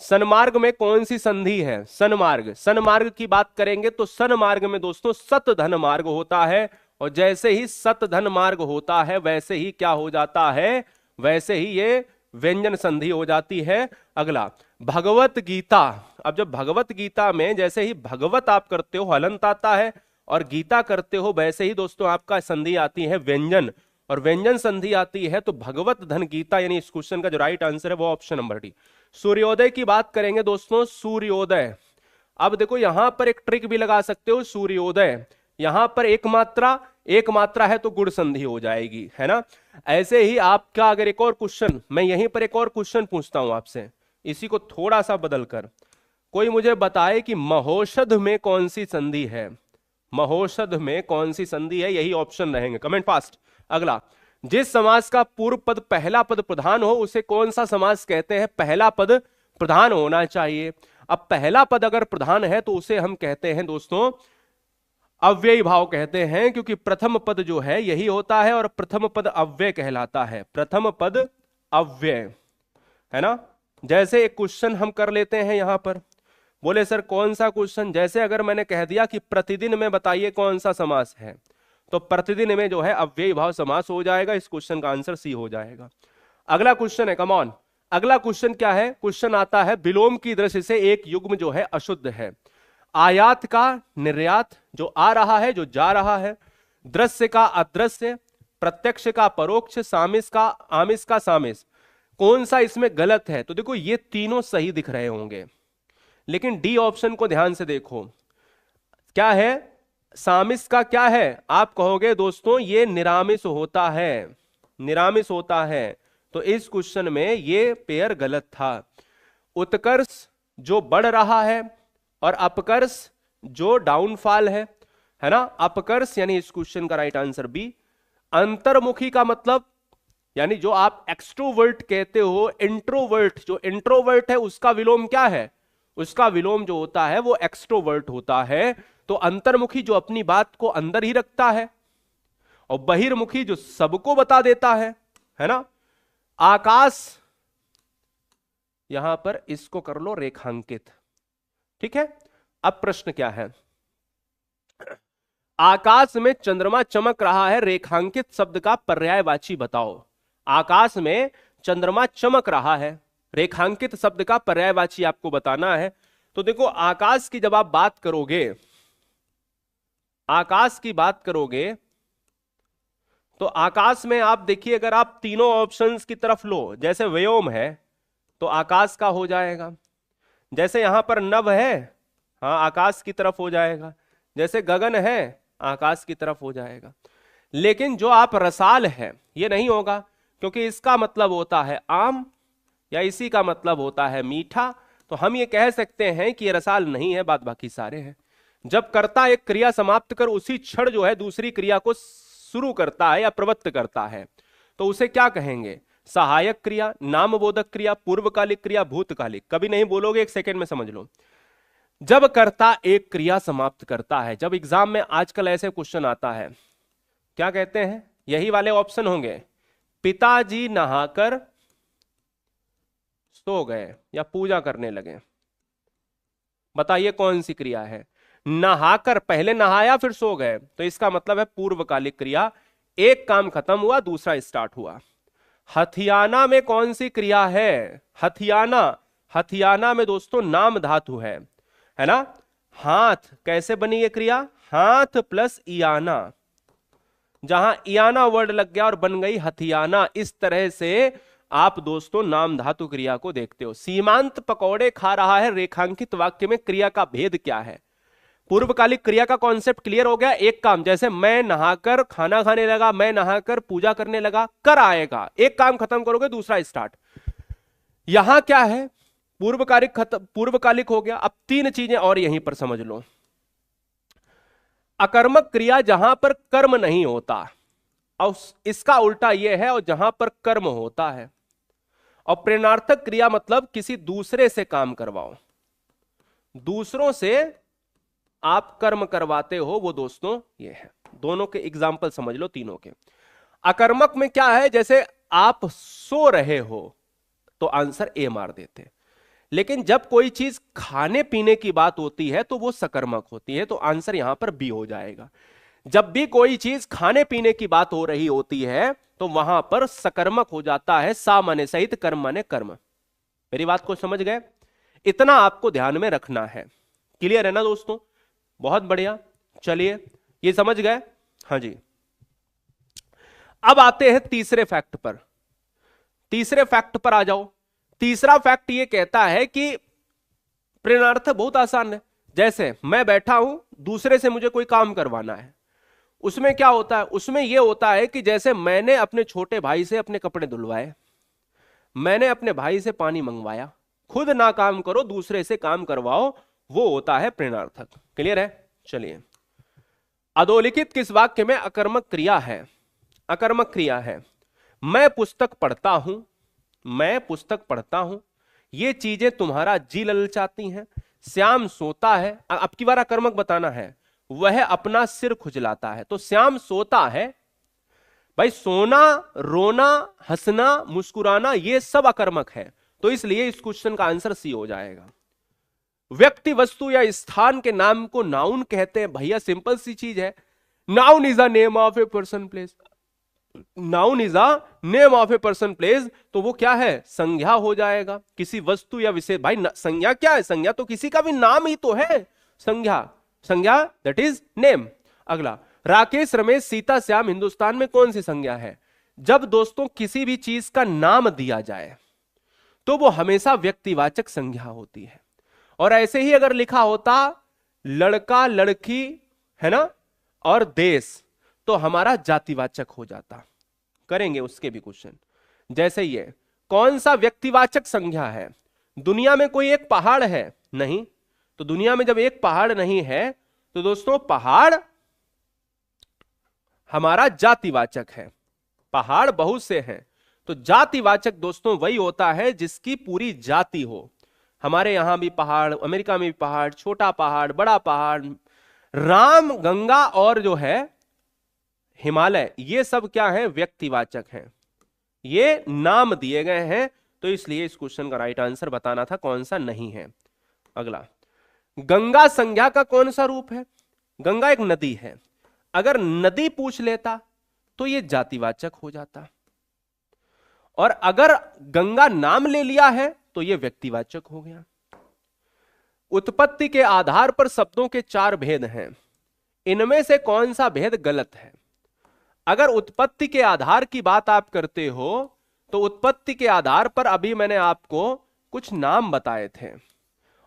सन्मार्ग में कौन सी संधि है, सन्मार्ग की बात करेंगे तो सन्मार्ग में दोस्तों सत धन मार्ग होता है, और जैसे ही सत धन मार्ग होता है वैसे ही क्या हो जाता है, वैसे ही ये व्यंजन संधि हो जाती है। अगला भगवत गीता। अब जब भगवत गीता में जैसे ही भगवत आप करते हो हलंत आता है और गीता करते हो वैसे ही दोस्तों आपका संधि आती है व्यंजन, और व्यंजन संधि आती है तो भगवत धन गीता, यानी इस क्वेश्चन का जो राइट आंसर है वो ऑप्शन नंबर डी। सूर्योदय की बात करेंगे दोस्तों, सूर्योदय। अब देखो यहां पर एक ट्रिक भी लगा सकते हो, सूर्योदय यहां पर एक मात्रा है तो गुण संधि हो जाएगी, है ना। ऐसे ही आपका अगर एक और क्वेश्चन, मैं यहीं पर एक और क्वेश्चन पूछता हूं आपसे, इसी को थोड़ा सा बदलकर, कोई मुझे बताए कि महोषध में कौन सी संधि है, महोषध में कौन सी संधि है, यही ऑप्शन रहेंगे, कमेंट फास्ट। अगला, जिस समास का पूर्व पद पहला पद प्रधान हो उसे कौन सा समास कहते हैं, पहला पद प्रधान होना चाहिए। अब पहला पद अगर प्रधान है तो उसे हम कहते हैं दोस्तों अव्ययी भाव कहते हैं, क्योंकि प्रथम पद जो है यही होता है और प्रथम पद अव्यय कहलाता है, प्रथम पद अव्यय, है ना। जैसे एक क्वेश्चन हम कर लेते हैं यहां पर, बोले सर कौन सा क्वेश्चन, जैसे अगर मैंने कह दिया कि प्रतिदिन में बताइए कौन सा समास है, तो प्रतिदिन में जो है अव्ययी भाव समास हो जाएगा, इस क्वेश्चन का आंसर सी हो जाएगा। अगला क्वेश्चन है, कम ऑन, अगला क्वेश्चन क्या है, क्वेश्चन आता है विलोम की दृष्टि से एक युग्म जो है अशुद्ध है। आयात का निर्यात, जो आ रहा है जो जा रहा है, दृश्य का अदृश्य, प्रत्यक्ष का परोक्ष, सामिस का आमिष का सामिस, कौन सा इसमें गलत है। तो देखो ये तीनों सही दिख रहे होंगे, लेकिन डी ऑप्शन को ध्यान से देखो, क्या है, सामिस का क्या है, आप कहोगे दोस्तों ये निरामिष होता है, निरामिष होता है, तो इस क्वेश्चन में ये पेयर गलत था। उत्कर्ष जो बढ़ रहा है और अपकर्ष जो डाउनफॉल है ना, अपकर्ष यानी इस क्वेश्चन का राइट आंसर बी। अंतर्मुखी का मतलब यानी जो आप एक्सट्रोवर्ट कहते हो, इंट्रोवर्ट, जो इंट्रोवर्ट है उसका विलोम क्या है, उसका विलोम जो होता है वो एक्सट्रोवर्ट होता है। तो अंतर्मुखी जो अपनी बात को अंदर ही रखता है, और बहिर्मुखी जो सबको बता देता है ना। आकाश, यहां पर इसको कर लो रेखांकित, ठीक है। अब प्रश्न क्या है, आकाश में चंद्रमा चमक रहा है, रेखांकित शब्द का पर्यायवाची बताओ। आकाश में चंद्रमा चमक रहा है, रेखांकित शब्द का पर्यायवाची आपको बताना है। तो देखो आकाश की जब आप बात करोगे, आकाश की बात करोगे तो आकाश में आप देखिए, अगर आप तीनों ऑप्शंस की तरफ लो, जैसे व्योम है तो आकाश का हो जाएगा, जैसे यहां पर नभ है हाँ आकाश की तरफ हो जाएगा, जैसे गगन है आकाश की तरफ हो जाएगा। लेकिन जो आप रसाल है ये नहीं होगा, क्योंकि इसका मतलब होता है आम या इसी का मतलब होता है मीठा, तो हम ये कह सकते हैं कि ये रसाल नहीं है, बाद बाकी सारे हैं। जब कर्ता एक क्रिया समाप्त कर उसी क्षण जो है दूसरी क्रिया को शुरू करता है या प्रवृत्त करता है, तो उसे क्या कहेंगे, सहायक क्रिया, नामबोधक क्रिया, पूर्वकालिक क्रिया, भूतकालिक। कभी नहीं बोलोगे, एक सेकंड में समझ लो। जब कर्ता एक क्रिया समाप्त करता है, जब एग्जाम में आजकल ऐसे क्वेश्चन आता है, क्या कहते हैं, यही वाले ऑप्शन होंगे, पिताजी नहाकर सो गए या पूजा करने लगे, बताइए कौन सी क्रिया है। नहाकर, पहले नहाया फिर सो गए, तो इसका मतलब है पूर्वकालिक क्रिया, एक काम खत्म हुआ दूसरा स्टार्ट हुआ। हथियाना में कौन सी क्रिया है, हथियाना, हथियाना में दोस्तों नाम धातु है ना। हाथ, कैसे बनी ये क्रिया, हाथ प्लस इयाना, जहां इयाना वर्ड लग गया और बन गई हथियाना। इस तरह से आप दोस्तों नाम धातु क्रिया को देखते हो। सीमांत पकौड़े खा रहा है, रेखांकित वाक्य में क्रिया का भेद क्या है। पूर्वकालिक क्रिया का कॉन्सेप्ट क्लियर हो गया। एक काम, जैसे मैं नहाकर खाना खाने लगा, मैं नहाकर पूजा करने लगा, कर आएगा, एक काम खत्म करोगे दूसरा स्टार्ट। यहां क्या है, पूर्वकालिक खत्म, पूर्वकालिक हो गया। अब तीन चीजें और यहीं पर समझ लो। अकर्मक क्रिया जहां पर कर्म नहीं होता, और इसका उल्टा यह है, और जहां पर कर्म होता है। और प्रेरणार्थक क्रिया मतलब किसी दूसरे से काम करवाओ, दूसरों से आप कर्म करवाते हो, वो दोस्तों ये है। दोनों के एग्जाम्पल समझ लो तीनों के। अकर्मक में क्या है, जैसे आप सो रहे हो तो आंसर ए मार देते, लेकिन जब कोई चीज खाने पीने की बात होती है तो वो सकर्मक होती है, तो आंसर यहां पर बी हो जाएगा। जब भी कोई चीज खाने पीने की बात हो रही होती है तो वहां पर सकर्मक हो जाता है, सा माने सहित, कर्म माने कर्म। मेरी बात को समझ गए, इतना आपको ध्यान में रखना है। क्लियर है ना दोस्तों, बहुत बढ़िया। चलिए ये समझ गए, हाँ जी। अब आते हैं तीसरे फैक्ट पर, तीसरे फैक्ट पर आ जाओ। तीसरा फैक्ट ये कहता है कि प्रेरणार्थ बहुत आसान है। जैसे मैं बैठा हूं, दूसरे से मुझे कोई काम करवाना है, उसमें क्या होता है, उसमें यह होता है कि जैसे मैंने अपने छोटे भाई से अपने कपड़े धुलवाए, मैंने अपने भाई से पानी मंगवाया, खुद ना काम करो दूसरे से काम करवाओ, वो होता है प्रेरणार्थक। क्लियर है। चलिए, अधोलिखित किस वाक्य में अकर्मक क्रिया है, अकर्मक क्रिया है। मैं पुस्तक पढ़ता हूं, मैं पुस्तक पढ़ता हूं, ये चीजें तुम्हारा जी ललचाती हैं। श्याम सोता है, अब की बार अकर्मक बताना है, वह अपना सिर खुजलाता है। तो श्याम सोता है, भाई सोना, रोना, हंसना, मुस्कुराना, ये सब अकर्मक है, तो इसलिए इस क्वेश्चन का आंसर सी हो जाएगा। व्यक्ति, वस्तु या स्थान के नाम को नाउन कहते हैं। भैया सिंपल सी चीज है, noun is a name of a person place, noun is a name of a person place, तो वो क्या है, संज्ञा हो जाएगा, किसी वस्तु या विशेष। भाई संज्ञा क्या है, संज्ञा तो किसी का भी नाम ही तो है, संज्ञा, संज्ञा दैट इज नेम। अगला, राकेश, रमेश, सीता, श्याम, हिंदुस्तान में कौन सी संज्ञा है। जब दोस्तों किसी भी चीज का नाम दिया जाए तो वो हमेशा व्यक्तिवाचक संज्ञा होती है। और ऐसे ही अगर लिखा होता लड़का, लड़की, है ना, और देश, तो हमारा जातिवाचक हो जाता। करेंगे उसके भी क्वेश्चन। जैसे ये कौन सा व्यक्तिवाचक संज्ञा है, दुनिया में कोई एक पहाड़ है, नहीं, तो दुनिया में जब एक पहाड़ नहीं है तो दोस्तों पहाड़ हमारा जातिवाचक है। पहाड़ बहुत से हैं, तो जातिवाचक दोस्तों वही होता है जिसकी पूरी जाति हो। हमारे यहां भी पहाड़, अमेरिका में भी पहाड़, छोटा पहाड़, बड़ा पहाड़, राम, गंगा और जो है हिमालय, ये सब क्या है, व्यक्तिवाचक हैं, ये नाम दिए गए हैं, तो इसलिए इस क्वेश्चन का राइट आंसर बताना था कौन सा नहीं है। अगला, गंगा संज्ञा का कौन सा रूप है। गंगा एक नदी है, अगर नदी पूछ लेता तो ये जातिवाचक हो जाता, और अगर गंगा नाम ले लिया है तो ये व्यक्तिवाचक हो गया। उत्पत्ति के आधार पर शब्दों के चार भेद हैं, इनमें से कौन सा भेद गलत है। अगर उत्पत्ति के आधार की बात आप करते हो तो उत्पत्ति के आधार पर अभी मैंने आपको कुछ नाम बताए थे,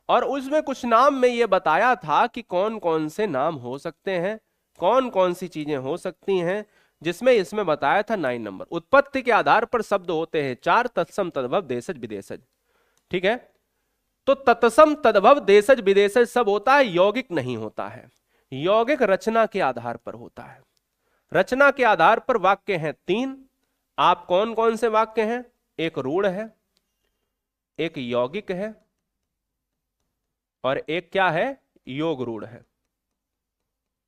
और उसमें कुछ नाम में यह बताया था कि कौन कौन से नाम हो सकते हैं, कौन कौन सी चीजें हो सकती हैं, जिसमें इसमें बताया था 9 नंबर। उत्पत्ति के आधार पर शब्द होते हैं 4, तत्सम, तद्भव, देशज, विदेशज। ठीक है, तो तत्सम, तद्भव, देशज, विदेशज सब होता है, यौगिक नहीं होता है। यौगिक रचना के आधार पर होता है। रचना के आधार पर वाक्य हैं 3। आप कौन कौन से वाक्य हैं, एक रूढ़ है, एक यौगिक है, और एक क्या है, योग रूढ़ है,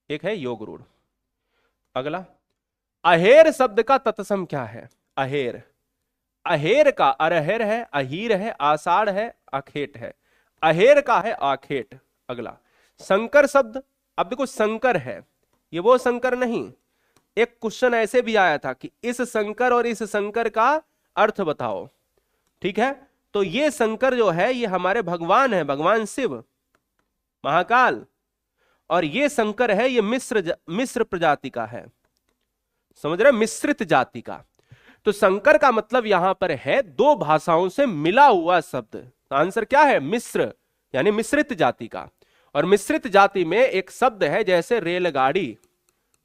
एक है योग रूढ़। अगला, अहेर शब्द का तत्सम क्या है? अहेर, अहेर का अरहेर है, अहीर है, आषाढ़ है, आखेट है। अहेर का है आखेट। अगला, संकर शब्द। अब देखो संकर है, ये वो संकर नहीं। एक क्वेश्चन ऐसे भी आया था कि इस संकर और इस संकर का अर्थ बताओ, ठीक है? तो ये शंकर जो है ये हमारे भगवान है, भगवान शिव, महाकाल। और ये शंकर है, ये मिश्र प्रजाति का है, समझ रहे, मिश्रित जाति का। तो शंकर का मतलब यहां पर है दो भाषाओं से मिला हुआ शब्द। तो आंसर क्या है? मिश्र, यानी मिश्रित जाति का। और मिश्रित जाति में एक शब्द है जैसे रेलगाड़ी।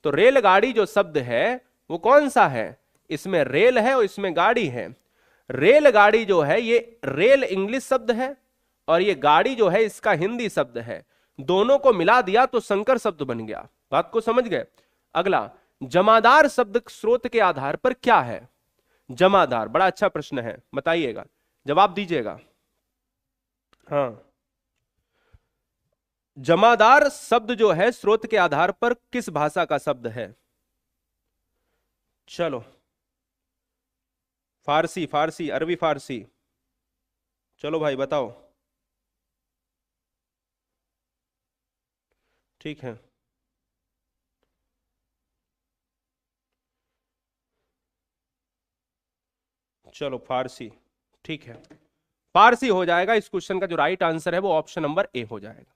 तो रेलगाड़ी जो शब्द है वो कौन सा है? इसमें रेल है और इसमें गाड़ी है। रेलगाड़ी जो है ये रेल इंग्लिश शब्द है और ये गाड़ी जो है इसका हिंदी शब्द है। दोनों को मिला दिया तो संकर शब्द बन गया। बात को समझ गए? अगला, जमादार शब्द स्रोत के आधार पर क्या है? जमादार, बड़ा अच्छा प्रश्न है, बताइएगा, जवाब दीजिएगा। हाँ, जमादार शब्द जो है स्रोत के आधार पर किस भाषा का शब्द है? चलो, फारसी, फारसी, अरबी फारसी। चलो भाई बताओ। ठीक है, चलो फारसी, ठीक है, फारसी हो जाएगा। इस क्वेश्चन का जो राइट आंसर है वो ऑप्शन नंबर ए हो जाएगा।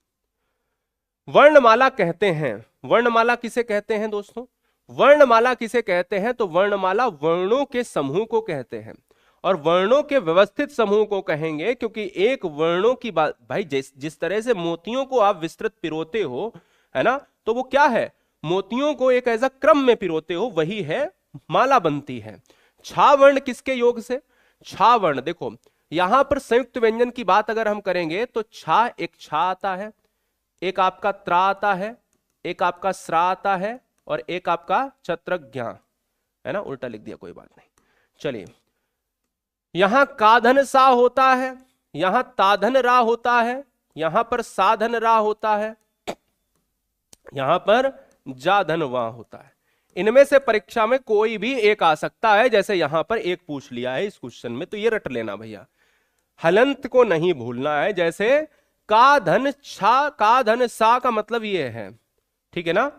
वर्णमाला कहते हैं, वर्णमाला किसे कहते हैं दोस्तों? वर्णमाला किसे कहते हैं? तो वर्णमाला वर्णों के समूह को कहते हैं, और वर्णों के व्यवस्थित समूह को कहेंगे, क्योंकि एक वर्णों की बात, भाई जिस तरह से मोतियों को आप विस्तृत पिरोते हो, है ना, तो वो क्या है, मोतियों को एक ऐसा क्रम में पिरोते हो, वही है माला बनती है। छा वर्ण किसके योग से? छा वर्ण, देखो यहां पर संयुक्त व्यंजन की बात अगर हम करेंगे तो छा, एक छा आता है, एक आपका त्रा आता है, एक आपका स्रा आता है, और एक आपका छत्रज्ञा, है ना, उल्टा लिख दिया, कोई बात नहीं। चलिए, यहां काधन सा होता है, यहां ताधन रा होता है, यहां पर साधन रा होता है, यहां पर जाधन वा होता है। इनमें से परीक्षा में कोई भी एक आ सकता है, जैसे यहां पर एक पूछ लिया है इस क्वेश्चन में, तो ये रट लेना भैया, हलंत को नहीं भूलना है। जैसे का धन छा, का धन सा का मतलब ये है, ठीक है ना,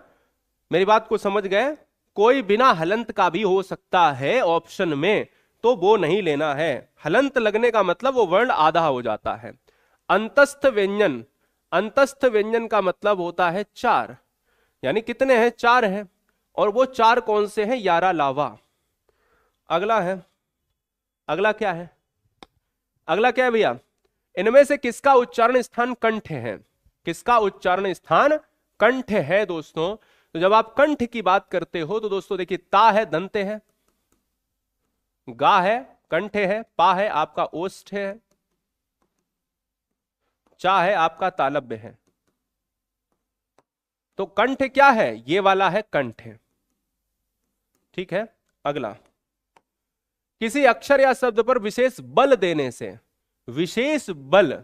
मेरी बात को समझ गए? कोई बिना हलंत का भी हो सकता है ऑप्शन में, तो वो नहीं लेना है। हलंत लगने का मतलब वो वर्ण आधा हो जाता है। अंतस्थ व्यंजन, अंतस्थ व्यंजन का मतलब होता है चार, यानी कितने हैं? चार हैं, और वो चार कौन से हैं? यारा लावा। अगला है, अगला क्या है? अगला क्या है भैया? इनमें से किसका उच्चारण स्थान कंठ है? किसका उच्चारण स्थान कंठ है दोस्तों? तो जब आप कंठ की बात करते हो तो दोस्तों देखिए, ता है दंते है, गा है कंठ है, पा है आपका ओष्ठ है, चा है आपका तालब्य है। तो कंठ क्या है? ये वाला है कंठ, ठीक है। अगला, किसी अक्षर या शब्द पर विशेष बल देने से, विशेष बल,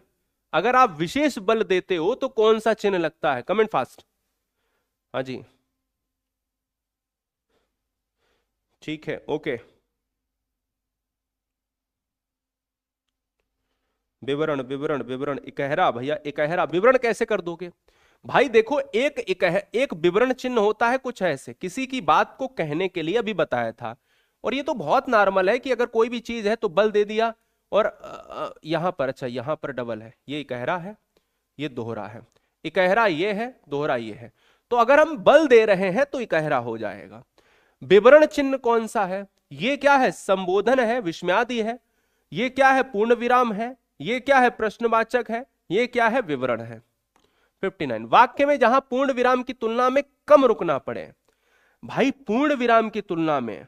अगर आप विशेष बल देते हो तो कौन सा चिन्ह लगता है? Comment fast. हाँ जी, ठीक है, ओके। विवरण, विवरण, विवरण, इकहरा भैया, इकहरा विवरण कैसे कर दोगे भाई? देखो, एक विवरण चिन्ह होता है कुछ ऐसे, किसी की बात को कहने के लिए, अभी बताया था। और ये तो बहुत नॉर्मल है कि अगर कोई भी चीज है तो बल दे दिया, और यहां पर, अच्छा यहां पर डबल है, ये इकहरा है, ये दोहरा है, इकहरा ये है, दोहरा ये है। तो अगर हम बल दे रहे हैं तो इकहरा हो जाएगा। विवरण चिन्ह कौन सा है? ये क्या है? संबोधन है, विस्मयादि है। ये क्या है? पूर्ण विराम है। ये क्या है? प्रश्नवाचक है। ये क्या है? विवरण है। 59, वाक्य में जहां पूर्ण विराम की तुलना में कम रुकना पड़े। भाई पूर्ण विराम की तुलना में,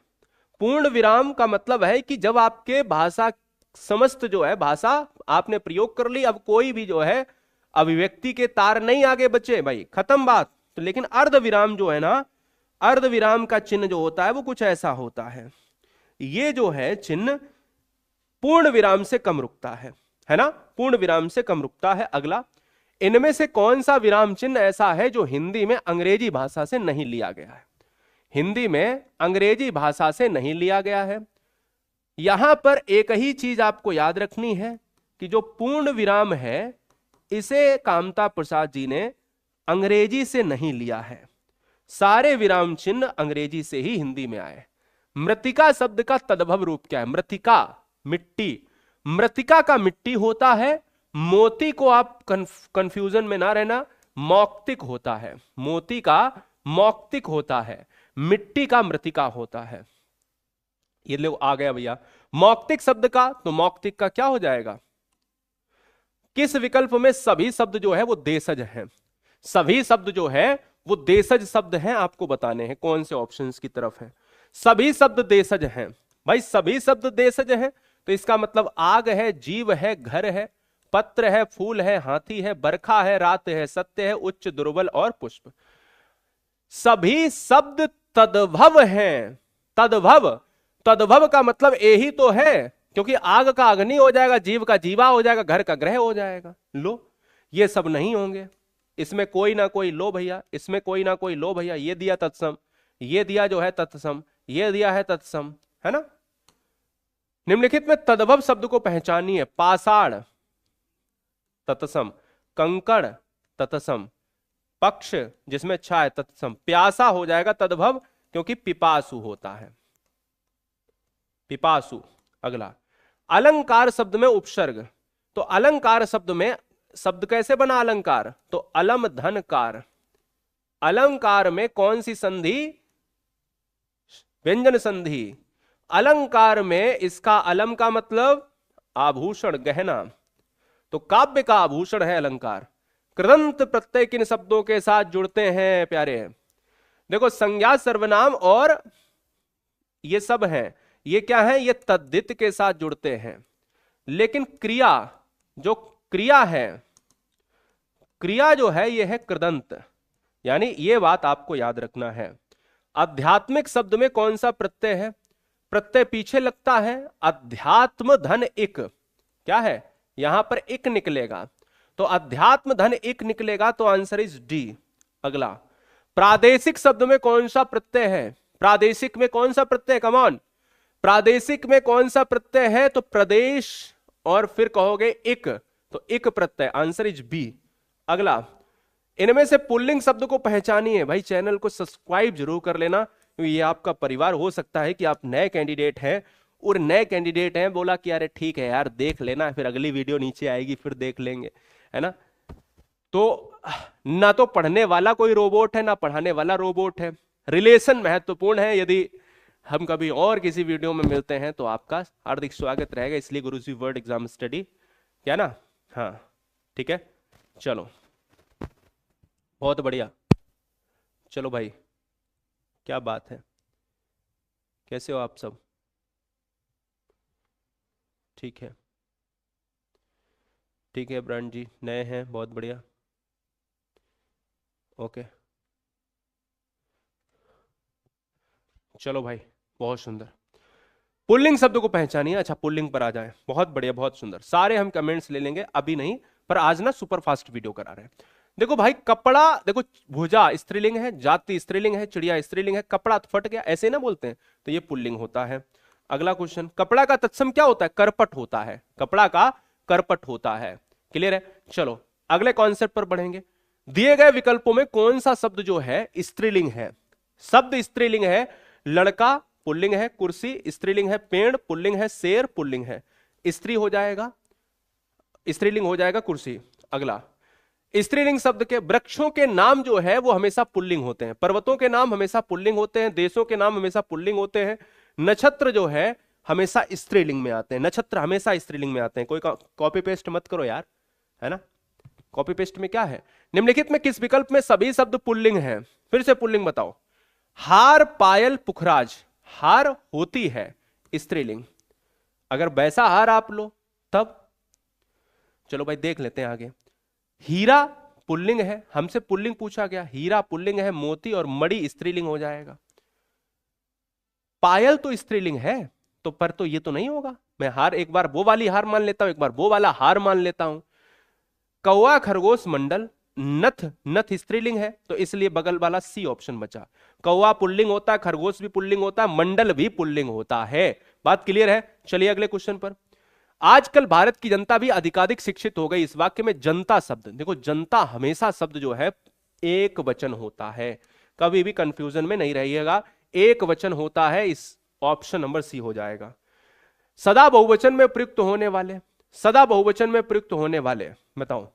पूर्ण विराम का मतलब है कि जब आपके भाषा समस्त जो है भाषा आपने प्रयोग कर ली, अब कोई भी जो है अभिव्यक्ति के तार नहीं आगे बचे, भाई खत्म बात। तो लेकिन अर्ध विराम जो है ना, अर्ध विराम का चिन्ह जो होता है वो कुछ ऐसा होता है। ये जो है चिन्ह पूर्ण विराम से कम रुकता है ना, पूर्ण विराम से कम रुकता है। अगला, इनमें से कौन सा विराम चिन्ह ऐसा है जो हिंदी में अंग्रेजी भाषा से नहीं लिया गया है? हिंदी में अंग्रेजी भाषा से नहीं लिया गया है। यहां पर एक ही चीज आपको याद रखनी है कि जो पूर्ण विराम है इसे कामता प्रसाद जी ने अंग्रेजी से नहीं लिया है। सारे विराम चिन्ह अंग्रेजी से ही हिंदी में आए। मृतिका शब्द का तद्भव रूप क्या है? मृतिका मिट्टी, मृतिका का मिट्टी होता है। मोती को आप कंफ्यूजन में ना रहना, मौक्तिक होता है। मोती का मौक्तिक होता है, मिट्टी का मृतिका होता है। ये लोग आ गया भैया मौक्तिक शब्द का, तो मौक्तिक का क्या हो जाएगा? किस विकल्प में सभी शब्द जो है वो देशज हैं? सभी शब्द जो है वो देशज शब्द हैं, आपको बताने हैं कौन से ऑप्शंस की तरफ है। सभी शब्द देशज हैं भाई, सभी शब्द देशज हैं, तो इसका मतलब आग है, जीव है, घर है, पत्र है, फूल है, हाथी है, बरखा है, रात है, सत्य है, उच्च, दुर्बल और पुष्प। सभी शब्द तद्भव हैं। तद्भव, तद्भव का मतलब यही तो है, क्योंकि आग का अग्नि हो जाएगा, जीव का जीवा हो जाएगा, घर का ग्रह हो जाएगा। लो, ये सब नहीं होंगे, इसमें कोई ना कोई लो भैया, इसमें कोई ना कोई लो भैया। ये दिया तत्सम, ये दिया जो है तत्सम, ये दिया है तत्सम, है ना। निम्नलिखित में तद्भव शब्द को पहचानिए। पाषाण तत्सम, कंकड़ तत्सम, पक्ष जिसमें छाया तत्सम, प्यासा हो जाएगा तद्भव क्योंकि पिपासु होता है, पिपासु। अगला अलंकार शब्द में उपसर्ग, तो अलंकार शब्द में शब्द कैसे बना अलंकार? तो अलम धनकार। अलंकार में कौन सी संधि? व्यंजन संधि। अलंकार में इसका अलम का मतलब आभूषण, गहना, तो काव्य का आभूषण है अलंकार। कृदंत प्रत्यय किन शब्दों के साथ जुड़ते हैं प्यारे? देखो संज्ञा, सर्वनाम और ये सब हैं, ये क्या है? ये तद्धित के साथ जुड़ते हैं। लेकिन क्रिया, जो क्रिया है, क्रिया जो है ये है कृदंत, यानी ये बात आपको याद रखना है। आध्यात्मिक शब्द में कौन सा प्रत्यय है? प्रत्यय पीछे लगता है। अध्यात्म धन इक, क्या है? यहां पर इक निकलेगा, तो अध्यात्म धन इक निकलेगा, तो आंसर इज डी। अगला प्रादेशिक शब्द में कौन सा प्रत्यय है? प्रादेशिक में कौन सा प्रत्यय? कम ऑन, प्रादेशिक में कौन सा प्रत्यय है? तो प्रदेश, और फिर कहोगे इक, तो इक प्रत्यय, आंसर इज बी। अगला इनमें से पुल्लिंग शब्द को पहचानिए। भाई चैनल को सब्सक्राइब जरूर कर लेना, क्योंकि ये आपका परिवार। हो सकता है कि आप नए कैंडिडेट हैं, और नए कैंडिडेट हैं बोला कि अरे ठीक है यार देख लेना, फिर अगली वीडियो नीचे आएगी फिर देख लेंगे, है ना। तो ना तो पढ़ने वाला कोई रोबोट है, ना पढ़ाने वाला रोबोट है। रिलेशन महत्वपूर्ण है। यदि हम कभी और किसी वीडियो में मिलते हैं तो आपका हार्दिक स्वागत रहेगा। इसलिए गुरुजी वर्ड एग्जाम स्टडी, क्या ना, हाँ ठीक है। चलो बहुत बढ़िया। चलो भाई, क्या बात है, कैसे हो आप सब? ठीक है, ठीक है ब्रांड जी, नए हैं, बहुत बढ़िया, ओके। चलो भाई, बहुत सुंदर। पुल्लिंग शब्द को पहचानिए। अच्छा पुल्लिंग पर आ जाए, बहुत बढ़िया, बहुत सुंदर। सारे हम कमेंट्स ले लेंगे, अभी नहीं, पर आज ना सुपर फास्ट वीडियो करा रहे हैं। देखो भाई कपड़ा, देखो भुजा स्त्रीलिंग है, जाति स्त्रीलिंग है, चिड़िया स्त्रीलिंग है, कपड़ा तो फट गया, ऐसे ना बोलते हैं, तो ये पुल्लिंग होता है। अगला क्वेश्चन, कपड़ा का तत्सम क्या होता है? करपट होता है। कपड़ा का करपट होता है। क्लियर है? चलो अगले कॉन्सेप्ट पर बढ़ेंगे। दिए गए विकल्पों में कौन सा शब्द जो है स्त्रीलिंग है? शब्द स्त्रीलिंग है। लड़का पुल्लिंग है, कुर्सी स्त्रीलिंग है, पेड़ पुल्लिंग है, शेर पुल्लिंग है, स्त्री हो जाएगा, स्त्रीलिंग हो जाएगा कुर्सी। अगला स्त्रीलिंग शब्द के वृक्षों के नाम जो है वो हमेशा पुल्लिंग होते हैं, पर्वतों के नाम हमेशा पुल्लिंग होते हैं, देशों के नाम हमेशा पुल्लिंग होते हैं, नक्षत्र जो है हमेशा स्त्रीलिंग में आते हैं, नक्षत्र हमेशा स्त्रीलिंग में आते हैं। कोई कॉपी पेस्ट मत करो यार, है ना। कॉपी पेस्ट में क्या है? निम्नलिखित में किस विकल्प में सभी शब्द पुल्लिंग हैं? फिर से पुल्लिंग बताओ। हार, पायल, पुखराज। हार होती है स्त्रीलिंग, अगर वैसा हार आप लो तब। चलो भाई देख लेते हैं आगे। हीरा पुल्लिंग है, हमसे पुल्लिंग पूछा गया, हीरा पुल्लिंग है, मोती और मणि स्त्रीलिंग हो जाएगा। पायल तो स्त्रीलिंग है, तो पर तो ये तो नहीं होगा। मैं हार एक बार वो वाली हार मान लेता हूं, एक बार वो वाला हार मान लेता हूं। कौवा खरगोश मंडल, नथ, नथ स्त्रीलिंग है तो इसलिए बगल वाला सी ऑप्शन बचा। कौवा पुल्लिंग होता है, खरगोश भी पुल्लिंग होता है, मंडल भी पुल्लिंग होता है। बात क्लियर है? चलिए अगले क्वेश्चन पर। आजकल भारत की जनता भी अधिकाधिक शिक्षित हो गई। इस वाक्य में जनता शब्द, देखो जनता हमेशा शब्द जो है एक वचन होता है, कभी भी कंफ्यूजन में नहीं रहिएगा, एक वचन होता है। इस ऑप्शन नंबर सी हो जाएगा। सदा बहुवचन में प्रयुक्त होने वाले, सदा बहुवचन में प्रयुक्त होने वाले बताओ,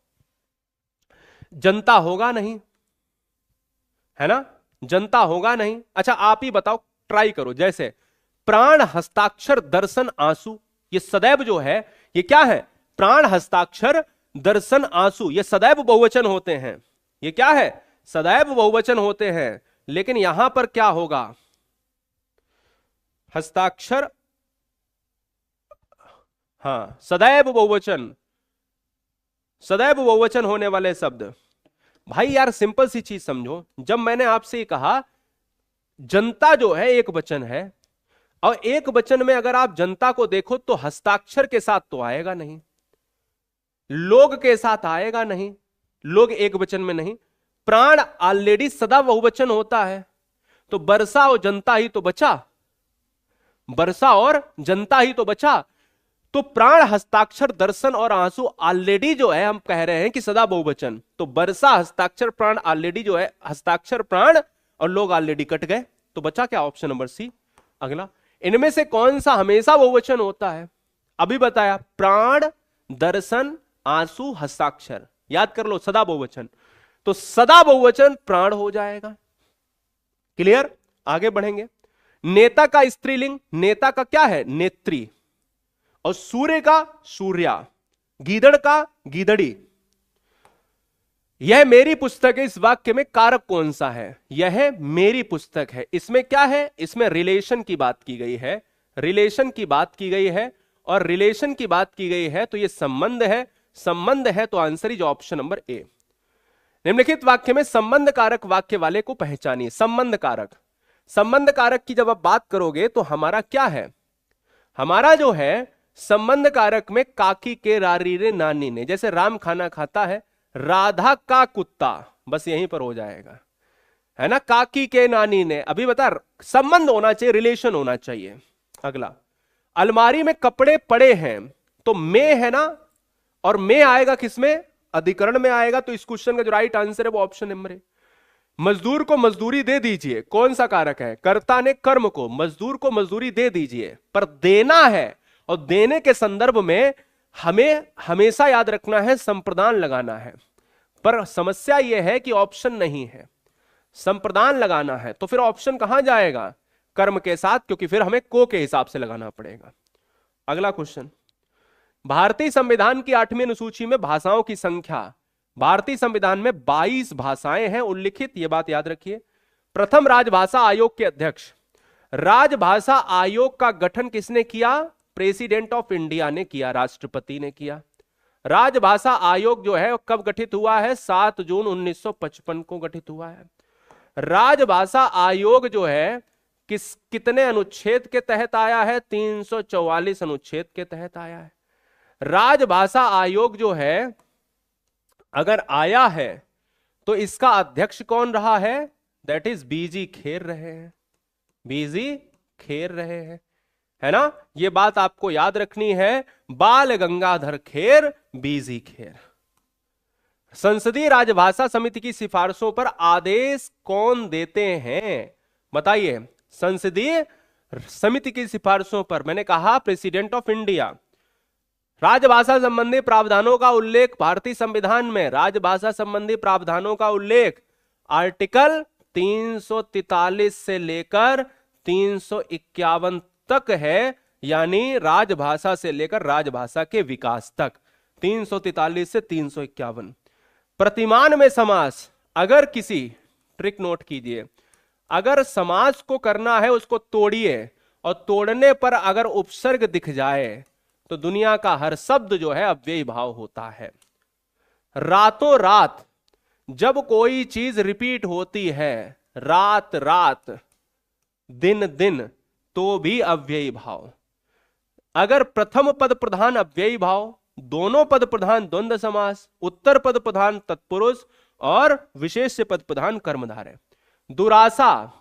जनता होगा नहीं, है ना? जनता होगा नहीं। अच्छा आप ही बताओ, ट्राई करो। जैसे प्राण, हस्ताक्षर, दर्शन, आंसू, ये सदैव जो है ये क्या है? प्राण, हस्ताक्षर, दर्शन, आंसू, ये सदैव बहुवचन होते हैं। ये क्या है? सदैव बहुवचन होते हैं। लेकिन यहां पर क्या होगा? हस्ताक्षर, हां सदैव बहुवचन, सदैव बहुवचन होने वाले शब्द। भाई यार सिंपल सी चीज समझो, जब मैंने आपसे ये कहा जनता जो है एक वचन है, और एक वचन में अगर आप जनता को देखो तो हस्ताक्षर के साथ तो आएगा नहीं, लोग के साथ आएगा नहीं, लोग एक वचन में नहीं। प्राण ऑलरेडी सदा बहुवचन होता है, तो वर्षा और जनता ही तो बचा, वर्षा और जनता ही तो बचा। तो प्राण, हस्ताक्षर, दर्शन और आंसू ऑलरेडी जो है हम कह रहे हैं कि सदा बहुवचन, तो वर्षा, हस्ताक्षर, प्राण ऑलरेडी जो है, हस्ताक्षर, प्राण और लोग ऑलरेडी कट गए, तो बचा क्या? Option number C. अगला, इनमें से कौन सा हमेशा बहुवचन होता है? अभी बताया, प्राण, दर्शन, आंसू, हस्ताक्षर, याद कर लो सदा बहुवचन, तो सदा बहुवचन प्राण हो जाएगा। क्लियर? आगे बढ़ेंगे। नेता का स्त्रीलिंग, नेता का क्या है? नेत्री, और सूर्य का सूर्या, गीदड़ का गीदड़ी। यह मेरी पुस्तक है, इस वाक्य में कारक कौन सा है? यह मेरी पुस्तक है, इसमें क्या है? इसमें रिलेशन की बात की गई है, रिलेशन की बात की गई है, और रिलेशन की बात की गई है तो यह संबंध है, संबंध है, तो answer is option number A. निम्नलिखित वाक्य में संबंध कारक वाक्य वाले को पहचानिए। संबंध कारक, संबंध कारक की जब आप बात करोगे तो हमारा क्या है? हमारा जो है संबंध कारक में काकी के रारी रे नानी ने, जैसे राम खाना खाता है, राधा का कुत्ता, बस यहीं पर हो जाएगा, है ना? काकी के नानी ने, अभी बता, संबंध होना चाहिए, रिलेशन होना चाहिए। अगला, अलमारी में कपड़े पड़े हैं, तो में है ना, और में आएगा किसमें? अधिकरण में आएगा, तो इस क्वेश्चन का जो राइट आंसर है वो ऑप्शन नंबर है। मजदूर को मजदूरी दे दीजिए, कौन सा कारक है? कर्ता ने कर्म को, मजदूर को मजदूरी दे दीजिए, पर देना है, और देने के संदर्भ में हमें हमेशा याद रखना है संप्रदान लगाना है, पर समस्या यह है कि ऑप्शन नहीं है, संप्रदान लगाना है, तो फिर ऑप्शन कहां जाएगा? कर्म के साथ, क्योंकि फिर हमें को के हिसाब से लगाना पड़ेगा। अगला क्वेश्चन, भारतीय संविधान की 8वीं अनुसूची में भाषाओं की संख्या, भारतीय संविधान में 22 भाषाएं हैं उल्लिखित, यह बात याद रखिए। प्रथम राजभाषा आयोग के अध्यक्ष, राजभाषा आयोग का गठन किसने किया? प्रेसिडेंट ऑफ इंडिया ने किया, राष्ट्रपति ने किया। राजभाषा आयोग जो है कब गठित हुआ है? 7 जून 1955 को गठित हुआ है। राजभाषा आयोग जो है कितने अनुच्छेद के तहत आया है? 344 अनुच्छेद के तहत आया है। राजभाषा आयोग जो है अगर आया है तो इसका अध्यक्ष कौन रहा है? दैट इज बीजी खेर रहे हैं, बीजी खेर रहे हैं, है ना? ये बात आपको याद रखनी है, बाल गंगाधर खेर, बीजी खेर। संसदीय राजभाषा समिति की सिफारिशों पर आदेश कौन देते हैं? बताइए। संसदीय समिति की सिफारिशों पर मैंने कहा प्रेसिडेंट ऑफ इंडिया। राजभाषा संबंधी प्रावधानों का उल्लेख भारतीय संविधान में, राजभाषा संबंधी प्रावधानों का उल्लेख आर्टिकल 343 से लेकर 351 तक है, यानी राजभाषा से लेकर राजभाषा के विकास तक, 343 से 351। प्रतिमान में समास, अगर किसी, ट्रिक नोट कीजिए, अगर समास को करना है उसको तोड़िए, और तोड़ने पर अगर उपसर्ग दिख जाए तो दुनिया का हर शब्द जो है अव्ययी भाव होता है। रातों रात जब कोई चीज रिपीट होती है, रात रात, दिन दिन, तो भी अव्ययी भाव। अगर प्रथम पद प्रधान अव्ययी भाव, दोनों पद प्रधान द्वंद्व समास, उत्तर पद प्रधान तत्पुरुष और विशेष्य पद प्रधान कर्मधारय। दुरासा,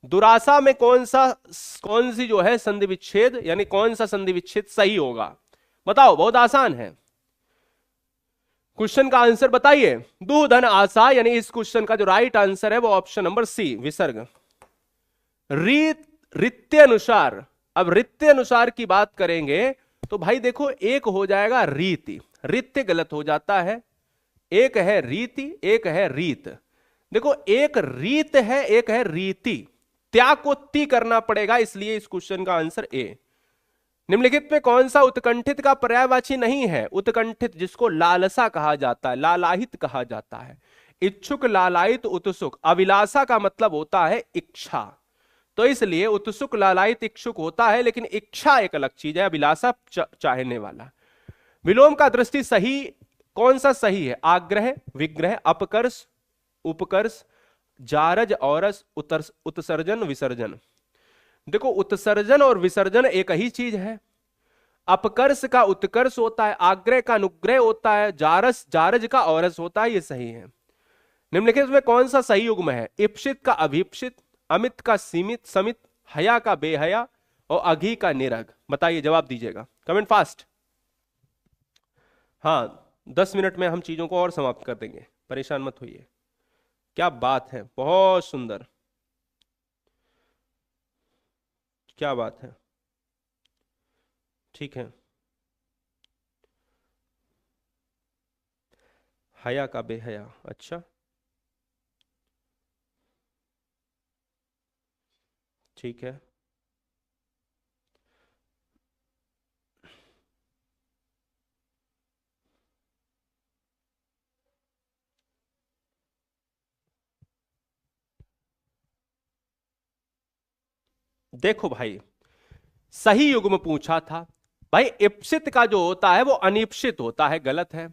दुरासा में कौन सी जो है संधि विच्छेद यानी कौन सा संधि विच्छेद सही होगा बताओ, बहुत आसान है। क्वेश्चन का आंसर बताइए। दु धन आशा यानी इस क्वेश्चन का जो राइट आंसर है वो ऑप्शन नंबर सी विसर्ग। रित्यानुसार, अब रित्यानुसार की बात करेंगे तो भाई देखो एक हो जाएगा रीति, रित्य गलत हो जाता है, एक है रीति एक है रीत। देखो एक रीत है एक है रीति, त्याग को ती करना पड़ेगा, इसलिए इस क्वेश्चन का आंसर ए। निम्नलिखित में कौन सा उत्कंठित का पर्यायवाची नहीं है? उत्कंठित जिसको लालसा कहा जाता है, लालाहित कहा जाता है। इच्छुक, लालायित, उत्सुक। अभिलाषा का मतलब होता है इच्छा, तो इसलिए उत्सुक, लालायित, इच्छुक होता है, लेकिन इच्छा एक अलग चीज है, अभिलाषा चाहने वाला। विलोम का दृष्टि सही कौन सा सही है? आग्रह, विग्रह, अपकर्ष, उपकर्ष, जारज, औरस, उत्सर्जन, विसर्जन। देखो उत्सर्जन और विसर्जन एक ही चीज है। अपकर्ष का उत्कर्ष होता है, आग्रह का अनुग्रह होता है, जारज का औरस होता है, ये सही है। निम्नलिखित में कौन सा सही युग्म है? इप्सित का अभिप्सित, अमित का सीमित, समित, हया का बेहया और अघी का निरग। बताइए, जवाब दीजिएगा, कमेंट फास्ट। हाँ 10 मिनट में हम चीजों को और समाप्त कर देंगे, परेशान मत होइए। क्या बात है, बहुत सुंदर, क्या बात है, ठीक है। हया का बेहया, अच्छा ठीक है। देखो भाई सही युग्म पूछा था भाई। इप्सित का जो होता है वो अनिप्सित होता है, गलत है।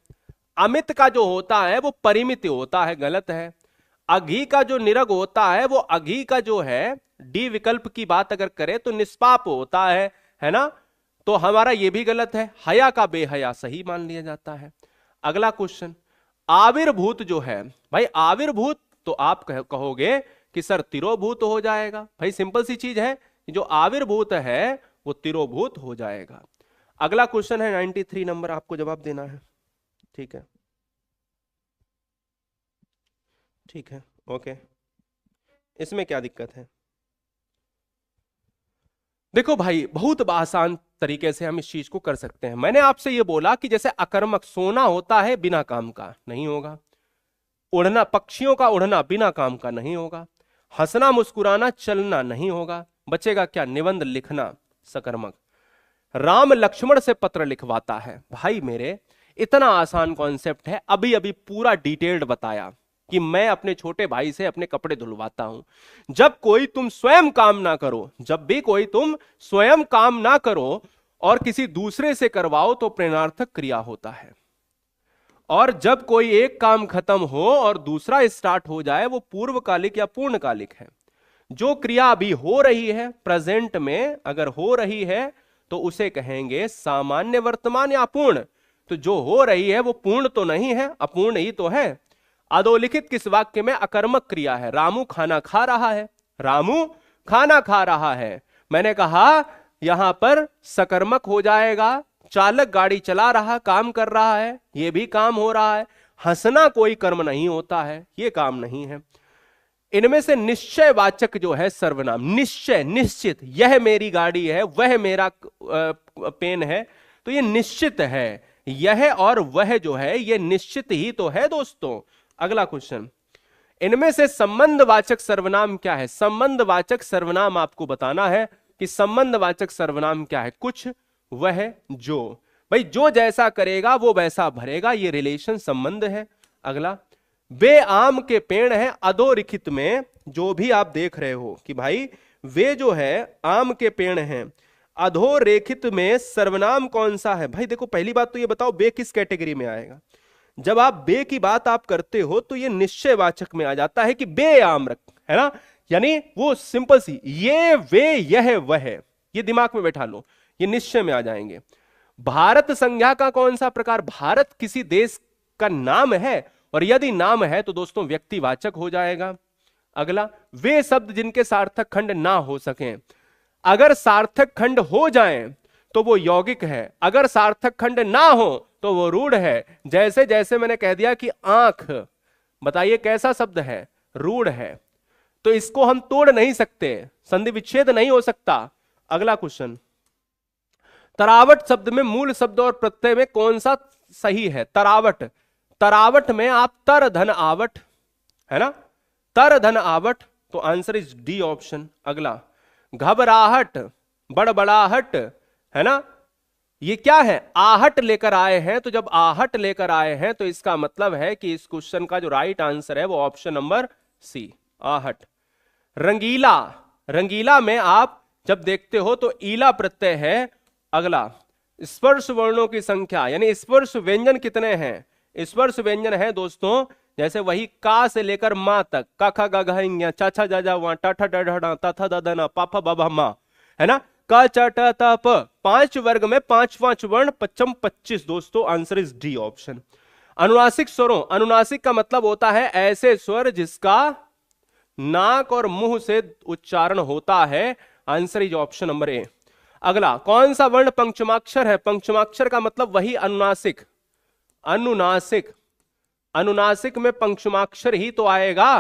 अमित का जो होता है वो परिमित होता है, गलत है। अघी का जो निरग होता है वो अघी का जो है डी विकल्प की बात अगर करें तो निष्पाप होता है ना, तो हमारा ये भी गलत है। हया का बेहया सही मान लिया जाता है। अगला क्वेश्चन, आविर्भूत जो है भाई, आविर्भूत तो आप कहोगे कि सर तिरोभूत हो जाएगा। भाई सिंपल सी चीज है, जो आविर्भूत है वो तिरोभूत हो जाएगा। अगला क्वेश्चन है 93 नंबर, आपको जवाब देना है, ठीक है, ठीक है, ओके। इसमें क्या दिक्कत है? देखो भाई बहुत आसान तरीके से हम इस चीज को कर सकते हैं। मैंने आपसे यह बोला कि जैसे अकर्मक सोना होता है बिना काम का, नहीं होगा। उड़ना, पक्षियों का उड़ना बिना काम का नहीं होगा। हंसना, मुस्कुराना, चलना नहीं होगा। बचेगा क्या? निबंध लिखना, सकर्मक। राम लक्ष्मण से पत्र लिखवाता है। भाई मेरे इतना आसान कॉन्सेप्ट है, अभी अभी पूरा डिटेल्ड बताया कि मैं अपने छोटे भाई से अपने कपड़े धुलवाता हूं। जब कोई तुम स्वयं काम ना करो, जब भी कोई तुम स्वयं काम ना करो और किसी दूसरे से करवाओ तो प्रेरणार्थक क्रिया होता है। और जब कोई एक काम खत्म हो और दूसरा स्टार्ट हो जाए वो पूर्वकालिक या पूर्णकालिक है। जो क्रिया अभी हो रही है प्रेजेंट में अगर हो रही है तो उसे कहेंगे सामान्य वर्तमान या अपूर्ण। तो जो हो रही है वो पूर्ण तो नहीं है, अपूर्ण ही तो है। अधोलिखित किस वाक्य में अकर्मक क्रिया है? रामू खाना खा रहा है, रामू खाना खा रहा है। मैंने कहा यहां पर सकर्मक हो जाएगा। चालक गाड़ी चला रहा, काम कर रहा है, यह भी काम हो रहा है। हंसना कोई कर्म नहीं होता है, यह काम नहीं है। इनमें से निश्चय वाचक जो है सर्वनाम, निश्चय, निश्चित, यह मेरी गाड़ी है, वह मेरा पेन है, तो यह निश्चित है। यह और वह जो है यह निश्चित ही तो है दोस्तों। अगला क्वेश्चन, इनमें से संबंधवाचक सर्वनाम क्या है? संबंधवाचक सर्वनाम आपको बताना है कि संबंधवाचक सर्वनाम क्या है। कुछ, वह, जो। भाई जो जैसा करेगा वो वैसा भरेगा, ये रिलेशन संबंध है। अगला, वे आम के पेड़ हैं। अधोलिखित में जो भी आप देख रहे हो कि भाई वे जो है आम के पेड़ हैं, अधोरेखित में सर्वनाम कौन सा है? भाई देखो पहली बात तो ये बताओ वे किस कैटेगरी में आएगा। जब आप बे की बात आप करते हो तो ये निश्चयवाचक में आ जाता है कि बे आम रख, है ना, यानी वो सिंपल सी ये वे यह वह, ये दिमाग में बैठा लो, ये निश्चय में आ जाएंगे। भारत संज्ञा का कौन सा प्रकार? भारत किसी देश का नाम है, और यदि नाम है तो दोस्तों व्यक्तिवाचक हो जाएगा। अगला, वे शब्द जिनके सार्थक खंड ना हो सके। अगर सार्थक खंड हो जाएं तो वो यौगिक है, अगर सार्थक खंड ना हो तो वो रूढ़ है। जैसे जैसे मैंने कह दिया कि आंख, बताइए कैसा शब्द है? रूढ़ है, तो इसको हम तोड़ नहीं सकते, संधि विच्छेद नहीं हो सकता। अगला क्वेश्चन, तरावट शब्द में मूल शब्द और प्रत्यय में कौन सा सही है? तरावट, तरावट में आप तर धन आवट, है ना, तर धन आवट, तो आंसर इज डी ऑप्शन। अगला, घबराहट, बड़बड़ाहट, है ना, ये क्या है? आहट लेकर आए हैं, तो जब आहट लेकर आए हैं तो इसका मतलब है कि इस क्वेश्चन का जो राइट आंसर है वो ऑप्शन नंबर सी, आहट। रंगीला, रंगीला में आप जब देखते हो तो ईला प्रत्यय है। अगला, स्पर्श वर्णों की संख्या, यानी स्पर्श व्यंजन कितने हैं? स्पर्श व्यंजन है दोस्तों जैसे वही का से लेकर मां तक, का ख ग घ ङ च छ ज ज व ट ठ ड ढ ढ त थ द ध न प फ ब भ म, है ना, क च ट त प, 5 वर्ग में 5 वर्ण, 5 25 दोस्तों, आंसर इज डी ऑप्शन। अनुनासिक स्वरों, अनुनासिक का मतलब होता है ऐसे स्वर जिसका नाक और मुंह से उच्चारण होता है, answer is option number A. अगला, कौन सा वर्ण पंचमाक्षर है? पंचमाक्षर का मतलब वही अनुनासिक, अनुनासिक, अनुनासिक में पंचमाक्षर ही तो आएगा।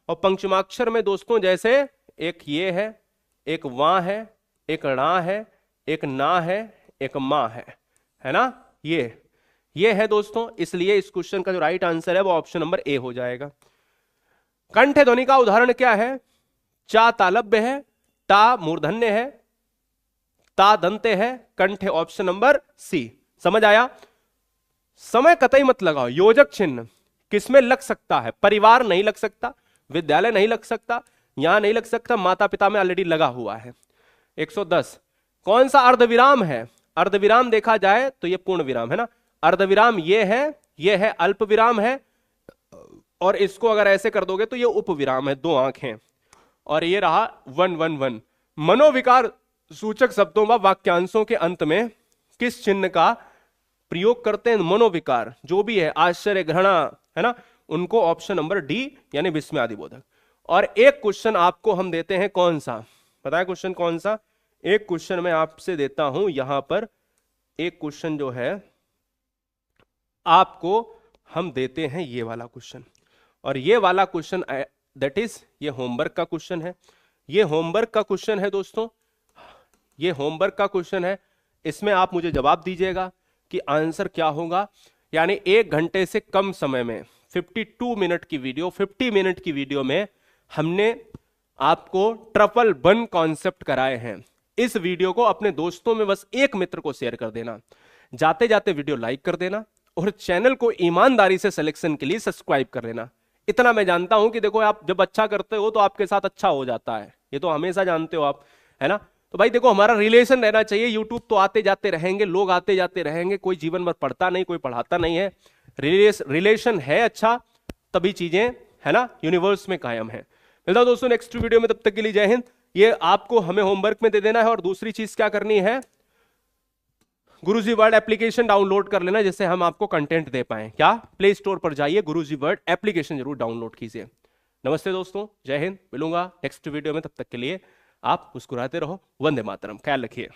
और पंचमाक्षर में दोस्तों जैसे एक ये है, एक वां है, एक णा है, एक ना है, एक मां है ना, ये है दोस्तों। इसलिए इस क्वेश्चन का जो राइट आंसर है वो ऑप्शन नंबर ए हो जाएगा। कंठ ध्वनि का उदाहरण क्या है? चा तालब्य है, टा मूर्धन्य है, ता दंते है, कंठ है ऑप्शन नंबर सी। समझ आया? समय कतई मत लगाओ। योजक चिन्ह किसमें लग सकता है? परिवार नहीं लग सकता, विद्यालय नहीं लग सकता, यहां नहीं लग सकता, माता पिता में ऑलरेडी लगा हुआ है। 110, कौन सा अर्धविराम है? अर्धविराम देखा जाए तो ये पूर्ण विराम है ना, अर्धविराम ये है अल्प विराम है, और इसको अगर ऐसे कर दोगे तो ये उपविराम है, 2 आंखें, और ये रहा 111। मनोविकार सूचक शब्दों व वाक्यांशों के अंत में किस चिन्ह का प्रयोग करते हैं? मनोविकार जो भी है, आश्चर्य, घृणा, है ना, उनको ऑप्शन नंबर डी यानी विस्मय आदि बोधक। और एक क्वेश्चन आपको हम देते हैं, कौन सा बताया क्वेश्चन कौन सा? एक क्वेश्चन मैं आपसे देता हूं यहां पर, एक क्वेश्चन जो है आपको हम देते हैं ये वाला क्वेश्चन, और ये वाला क्वेश्चन दैट इज ये होमवर्क का क्वेश्चन है, ये होमवर्क का क्वेश्चन है दोस्तों, ये होमवर्क का क्वेश्चन है। इसमें आप मुझे जवाब दीजिएगा कि आंसर क्या होगा। यानी 1 घंटे से कम समय में 52 मिनट की वीडियो, 50 मिनट की वीडियो में हमने आपको ट्रिपल वन कॉन्सेप्ट कराए हैं। इस वीडियो को अपने दोस्तों में बस एक मित्र को शेयर कर देना, जाते जाते वीडियो लाइक कर देना, और चैनल को ईमानदारी से सिलेक्शन के लिए सब्सक्राइब कर लेना। इतना मैं जानता हूं कि देखो आप जब अच्छा करते हो तो आपके साथ अच्छा हो जाता है, ये तो हमेशा जानते हो आप, है ना। तो भाई देखो हमारा रिलेशन रहना चाहिए। यूट्यूब तो आते जाते रहेंगे, लोग आते जाते रहेंगे, कोई जीवन भर पढ़ता नहीं, कोई पढ़ाता नहीं है। रिलेशन है अच्छा, तभी चीजें, है ना, यूनिवर्स में कायम है। मिलता हूं दोस्तों नेक्स्ट वीडियो में, तब तक के लिए जय हिंद। ये आपको हमें होमवर्क में दे देना है, और दूसरी चीज क्या करनी है, गुरुजी वर्ड एप्लीकेशन डाउनलोड कर लेना, जिससे हम आपको कंटेंट दे पाए। क्या? प्ले स्टोर पर जाइए, गुरुजी वर्ड एप्लीकेशन जरूर डाउनलोड कीजिए। नमस्ते दोस्तों, जय हिंद। मिलूंगा नेक्स्ट वीडियो में, तब तक के लिए आप मुस्कुराते रहो। वंदे मातरम। ख्याल रखिए।